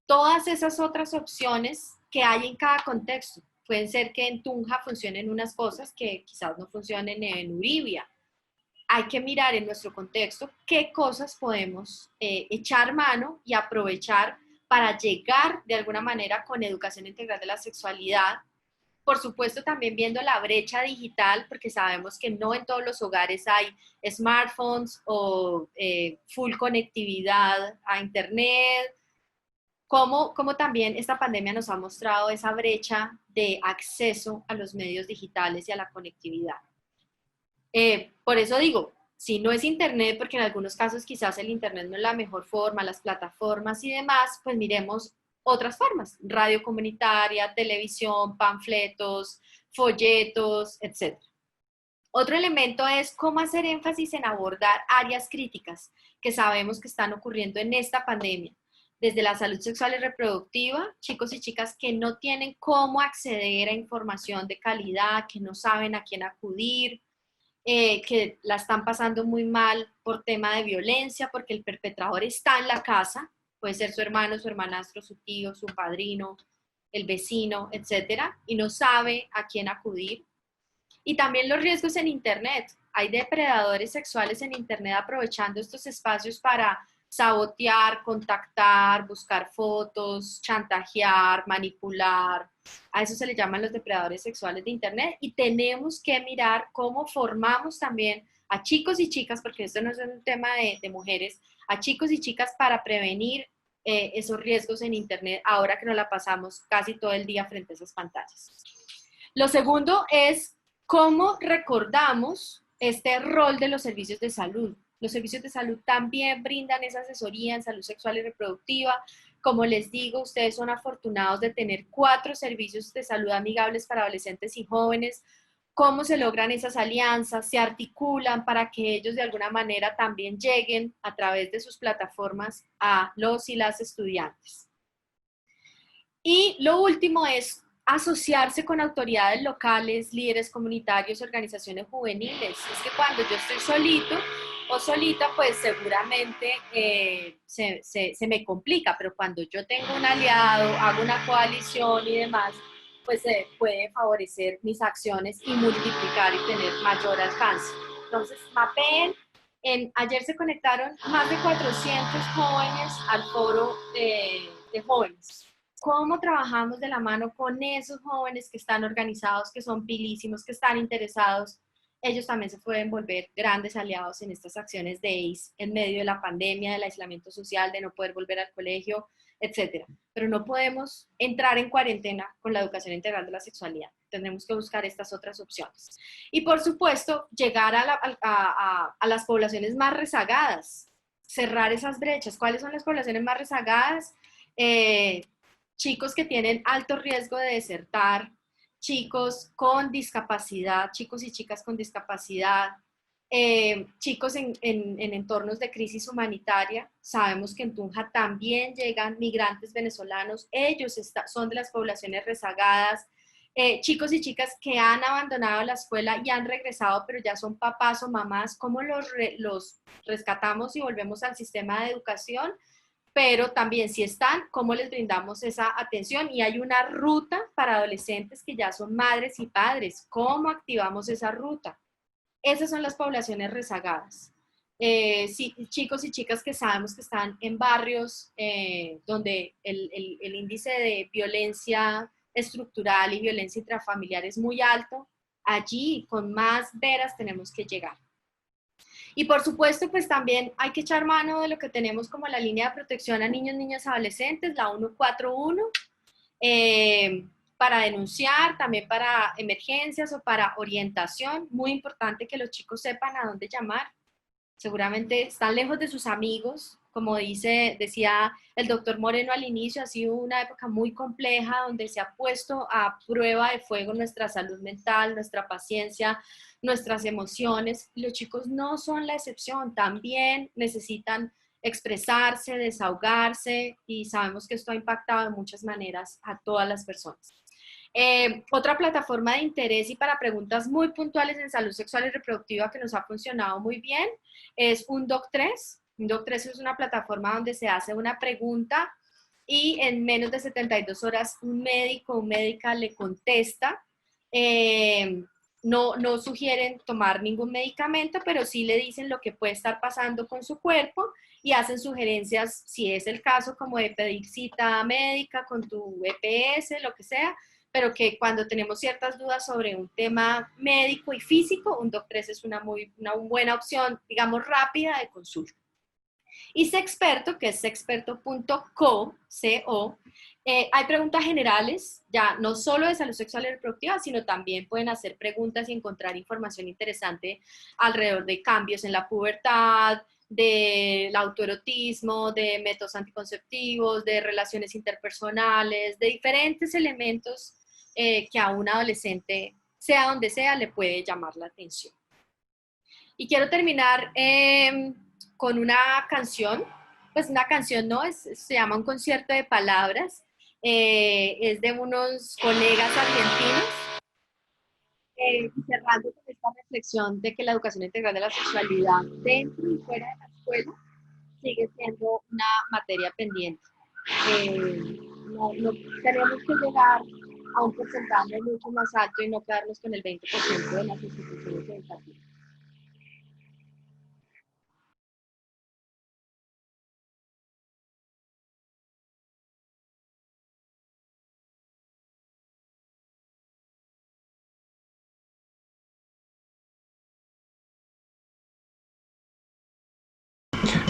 todas esas otras opciones que hay en cada contexto. Pueden ser que en Tunja funcionen unas cosas que quizás no funcionen en Uribia. Hay que mirar en nuestro contexto qué cosas podemos echar mano y aprovechar para llegar de alguna manera con educación integral de la sexualidad. Por supuesto, también viendo la brecha digital, porque sabemos que no en todos los hogares hay smartphones o full conectividad a internet. Cómo también esta pandemia nos ha mostrado esa brecha de acceso a los medios digitales y a la conectividad. Por eso digo, si no es internet, porque en algunos casos quizás el internet no es la mejor forma, las plataformas y demás, pues miremos otras formas, radio comunitaria, televisión, panfletos, folletos, etc. Otro elemento es cómo hacer énfasis en abordar áreas críticas que sabemos que están ocurriendo en esta pandemia, desde la salud sexual y reproductiva, chicos y chicas que no tienen cómo acceder a información de calidad, que no saben a quién acudir, que la están pasando muy mal por tema de violencia, porque el perpetrador está en la casa, puede ser su hermano, su hermanastro, su tío, su padrino, el vecino, etcétera, y no sabe a quién acudir. Y también los riesgos en internet, Hay depredadores sexuales en Internet aprovechando estos espacios para sabotear, contactar, buscar fotos, chantajear, manipular. A eso se le llaman los depredadores sexuales de Internet, y tenemos que mirar cómo formamos también a chicos y chicas, porque esto no es un tema de mujeres, a chicos y chicas para prevenir esos riesgos en Internet, ahora que nos la pasamos casi todo el día frente a esas pantallas. Lo segundo es cómo recordamos este rol de los servicios de salud. Los servicios de salud también brindan esa asesoría en salud sexual y reproductiva. Como les digo, ustedes son afortunados de tener 4 servicios de salud amigables para adolescentes y jóvenes. ¿Cómo se logran esas alianzas? Se articulan para que ellos de alguna manera también lleguen a través de sus plataformas a los y las estudiantes. Y lo último es asociarse con autoridades locales, líderes comunitarios, organizaciones juveniles. Es que cuando yo estoy solito o solita, pues seguramente se me complica, pero cuando yo tengo un aliado, hago una coalición y demás, pues se puede favorecer mis acciones y multiplicar y tener mayor alcance. Entonces, mapeen. Ayer se conectaron más de 400 jóvenes al foro de jóvenes. ¿Cómo trabajamos de la mano con esos jóvenes que están organizados, que son pilísimos, que están interesados? Ellos también se pueden volver grandes aliados en estas acciones de ACE en medio de la pandemia, del aislamiento social, de no poder volver al colegio, etc. Pero no podemos entrar en cuarentena con la educación integral de la sexualidad. Tendremos que buscar estas otras opciones. Y por supuesto, llegar a las poblaciones más rezagadas, cerrar esas brechas. ¿Cuáles son las poblaciones más rezagadas? Chicos que tienen alto riesgo de desertar, chicos con discapacidad, chicos y chicas con discapacidad, chicos en entornos de crisis humanitaria. Sabemos que en Tunja también llegan migrantes venezolanos, ellos son de las poblaciones rezagadas, chicos y chicas que han abandonado la escuela y han regresado, pero ya son papás o mamás. ¿Cómo los rescatamos y volvemos al sistema de educación? Pero también si están, ¿cómo les brindamos esa atención? Y hay una ruta para adolescentes que ya son madres y padres. ¿Cómo activamos esa ruta? Esas son las poblaciones rezagadas. Sí, chicos y chicas que sabemos que están en barrios donde el índice de violencia estructural y violencia intrafamiliar es muy alto. Allí, con más veras, tenemos que llegar. Y por supuesto, pues también hay que echar mano de lo que tenemos como la línea de protección a niños, niñas y adolescentes, la 141, para denunciar, también para emergencias o para orientación. Muy importante que los chicos sepan a dónde llamar. Seguramente están lejos de sus amigos, como decía el doctor Moreno al inicio, ha sido una época muy compleja donde se ha puesto a prueba de fuego nuestra salud mental, nuestra paciencia, nuestras emociones. Los chicos no son la excepción, también necesitan expresarse, desahogarse, y sabemos que esto ha impactado de muchas maneras a todas las personas. Otra plataforma de interés y para preguntas muy puntuales en salud sexual y reproductiva que nos ha funcionado muy bien es un Doc3. Un Doc3 es una plataforma donde se hace una pregunta y en menos de 72 horas un médico o médica le contesta. No sugieren tomar ningún medicamento, pero sí le dicen lo que puede estar pasando con su cuerpo y hacen sugerencias, si es el caso, como de pedir cita médica con tu EPS, lo que sea, pero que cuando tenemos ciertas dudas sobre un tema médico y físico, un Doc3 es una buena opción, digamos, rápida de consulta. Y Sexperto, que es sexperto.co, hay preguntas generales, ya no solo de salud sexual y reproductiva, sino también pueden hacer preguntas y encontrar información interesante alrededor de cambios en la pubertad, del autoerotismo, de métodos anticonceptivos, de relaciones interpersonales, de diferentes elementos que a un adolescente, sea donde sea, le puede llamar la atención. Y quiero terminar con una canción, pues una canción no, se llama Un concierto de palabras, es de unos colegas argentinos, cerrando con esta reflexión de que la educación integral de la sexualidad dentro y fuera de la escuela sigue siendo una materia pendiente. No tenemos que llegar a un porcentaje mucho más alto y no quedarnos con el 20% de las instituciones educativas.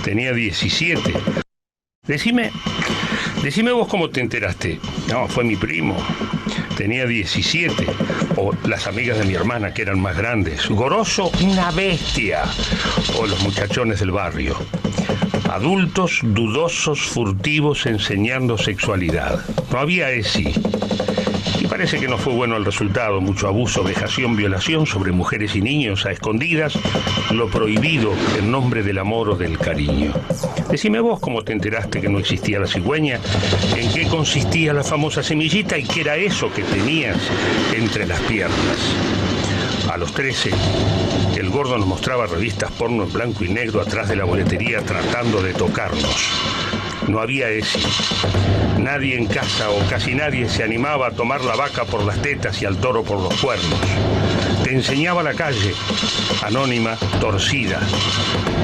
Tenía 17. Decime vos cómo te enteraste. No, fue mi primo. Tenía 17. O las amigas de mi hermana, que eran más grandes. Goroso, una bestia. O los muchachones del barrio. Adultos dudosos, furtivos, enseñando sexualidad. No había ESI. Y parece que no fue bueno el resultado. Mucho abuso, vejación, violación sobre mujeres y niños a escondidas. Lo prohibido en nombre del amor o del cariño. Decime vos cómo te enteraste que no existía la cigüeña, en qué consistía la famosa semillita y qué era eso que tenías entre las piernas. A los 13, el gordo nos mostraba revistas porno en blanco y negro atrás de la boletería tratando de tocarnos. No había ESI. Nadie en casa o casi nadie se animaba a tomar la vaca por las tetas y al toro por los cuernos. Te enseñaba la calle, anónima, torcida,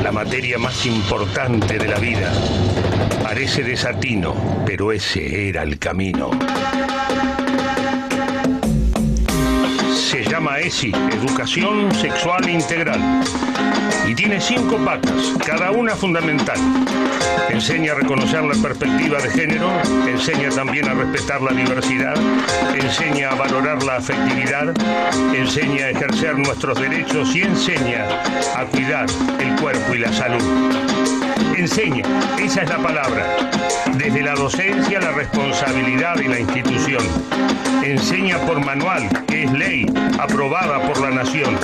la materia más importante de la vida. Parece desatino, pero ese era el camino. Se llama ESI, Educación Sexual Integral, y tiene 5 patas, cada una fundamental. Enseña a reconocer la perspectiva de género, enseña también a respetar la diversidad, enseña a valorar la afectividad, enseña a ejercer nuestros derechos y enseña a cuidar el cuerpo y la salud. Enseña, esa es la palabra. Desde la docencia, la responsabilidad y la institución. Enseña por manual, que es ley, aprobada por la nación.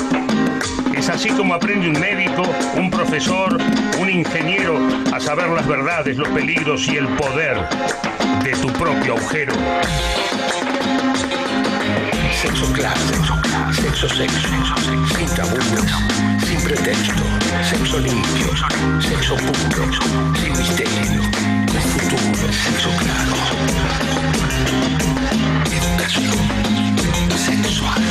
Es así como aprende un médico, un profesor, un ingeniero a saber las verdades, los peligros y el poder de tu propio agujero. Sexo claro, sexo, sin tabúes, sin pretexto, sexo limpio, sexo puro, sin misterio, con futuro, sexo claro. Educación sexual.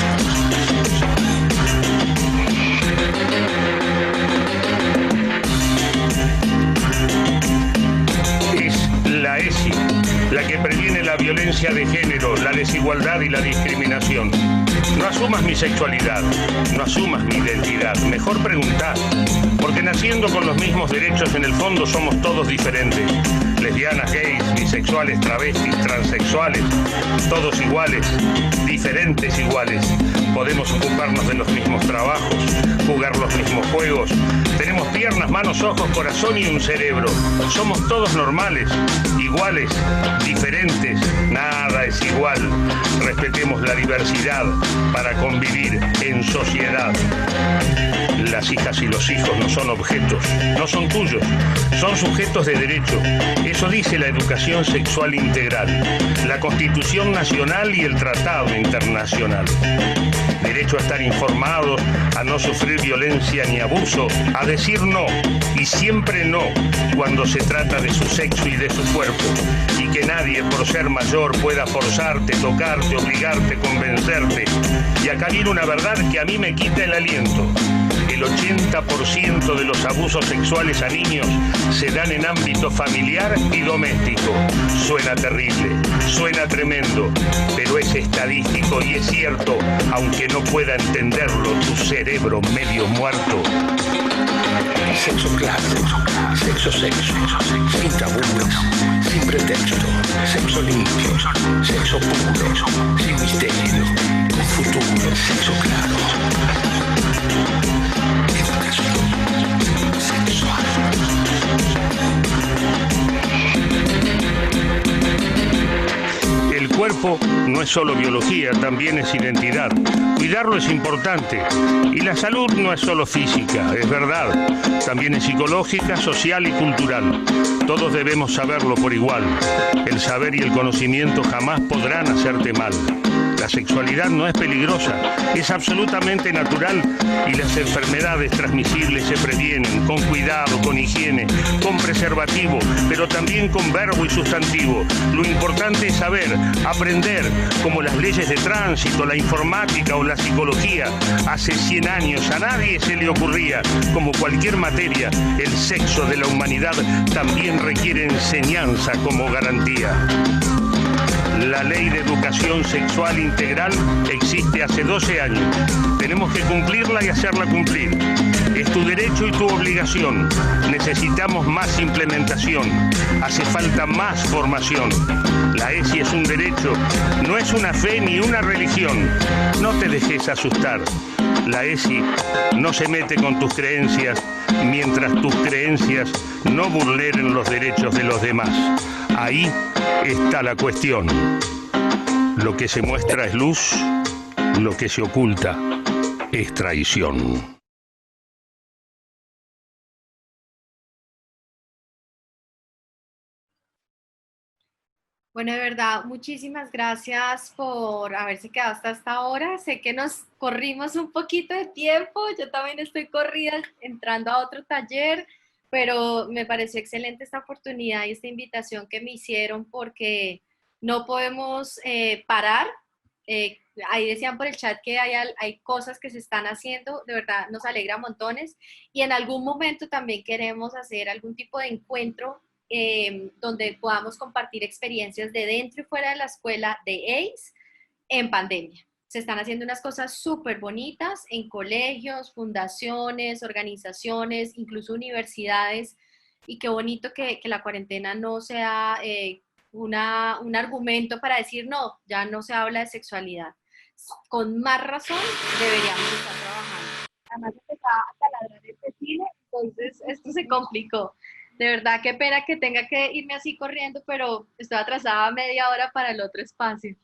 La ESI, la que previene la violencia de género, la desigualdad y la discriminación. No asumas mi sexualidad, no asumas mi identidad, mejor preguntá, porque naciendo con los mismos derechos en el fondo somos todos diferentes. Lesbianas, gays, bisexuales, travestis, transexuales, todos iguales, diferentes iguales. Podemos ocuparnos de los mismos trabajos, jugar los mismos juegos. Tenemos piernas, manos, ojos, corazón y un cerebro. Somos todos normales, iguales, diferentes. Nada es igual. Respetemos la diversidad para convivir en sociedad. Las hijas y los hijos no son objetos, no son tuyos, son sujetos de derecho. Eso dice la educación sexual integral, la Constitución Nacional y el Tratado Internacional. Derecho a estar informados, a no sufrir violencia ni abuso, a decir no y siempre no cuando se trata de su sexo y de su cuerpo, y que nadie por ser mayor pueda forzarte, tocarte, obligarte, convencerte. Y acá viene una verdad que a mí me quita el aliento. El 80% de los abusos sexuales a niños se dan en ámbito familiar y doméstico. Suena terrible, suena tremendo, pero es estadístico y es cierto, aunque no pueda entenderlo tu cerebro medio muerto. Sexo claro, sexo, sin tabúes, sin pretexto, sexo limpio, sexo puro, sin misterio, con futuro, sexo claro. El cuerpo no es solo biología, también es identidad. Cuidarlo es importante. Y la salud no es solo física, es verdad. También es psicológica, social y cultural. Todos debemos saberlo por igual. El saber y el conocimiento jamás podrán hacerte mal. La sexualidad no es peligrosa, es absolutamente natural y las enfermedades transmisibles se previenen con cuidado, con higiene, con preservativo, pero también con verbo y sustantivo. Lo importante es saber, aprender, como las leyes de tránsito, la informática o la psicología. Hace 100 años a nadie se le ocurría. Como cualquier materia, el sexo de la humanidad también requiere enseñanza como garantía. La Ley de Educación Sexual Integral existe hace 12 años. Tenemos que cumplirla y hacerla cumplir. Es tu derecho y tu obligación. Necesitamos más implementación. Hace falta más formación. La ESI es un derecho, no es una fe ni una religión. No te dejes asustar. La ESI no se mete con tus creencias mientras tus creencias no vulneren los derechos de los demás. Ahí está la cuestión. Lo que se muestra es luz, lo que se oculta es traición. Bueno, de verdad, muchísimas gracias por haberse quedado hasta esta hora. Sé que nos corrimos un poquito de tiempo, yo también estoy corrida entrando a otro taller, pero me pareció excelente esta oportunidad y esta invitación que me hicieron porque no podemos parar. Ahí decían por el chat que hay cosas que se están haciendo, de verdad nos alegra montones y en algún momento también queremos hacer algún tipo de encuentro donde podamos compartir experiencias de dentro y fuera de la escuela de ACE en pandemia. Se están haciendo unas cosas súper bonitas en colegios, fundaciones, organizaciones, incluso universidades, y qué bonito que la cuarentena no sea un argumento para decir no, ya no se habla de sexualidad. Con más razón deberíamos estar trabajando. Además empezaba a taladrar este cine, entonces esto se complicó. De verdad, qué pena que tenga que irme así corriendo, pero estoy atrasada media hora para el otro espacio.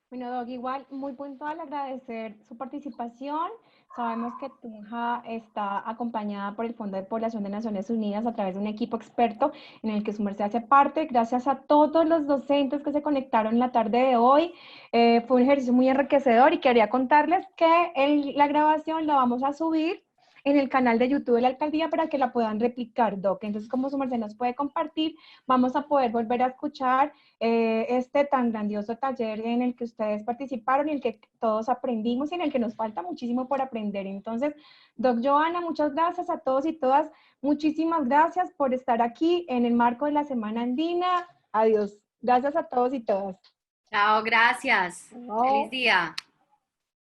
Bueno, Doc, igual, muy puntual, agradecer su participación. Sabemos que Tunja está acompañada por el Fondo de Población de Naciones Unidas a través de un equipo experto en el que su merced hace parte. Gracias a todos los docentes que se conectaron la tarde de hoy. Fue un ejercicio muy enriquecedor y quería contarles que la grabación la vamos a subir en el canal de YouTube de la alcaldía para que la puedan replicar, Doc. Entonces, como su merced nos puede compartir, vamos a poder volver a escuchar este tan grandioso taller en el que ustedes participaron y en el que todos aprendimos y en el que nos falta muchísimo por aprender. Entonces, Doc Johanna, muchas gracias a todos y todas. Muchísimas gracias por estar aquí en el marco de la Semana Andina. Adiós. Gracias a todos y todas. Chao, gracias. Chao. Feliz día.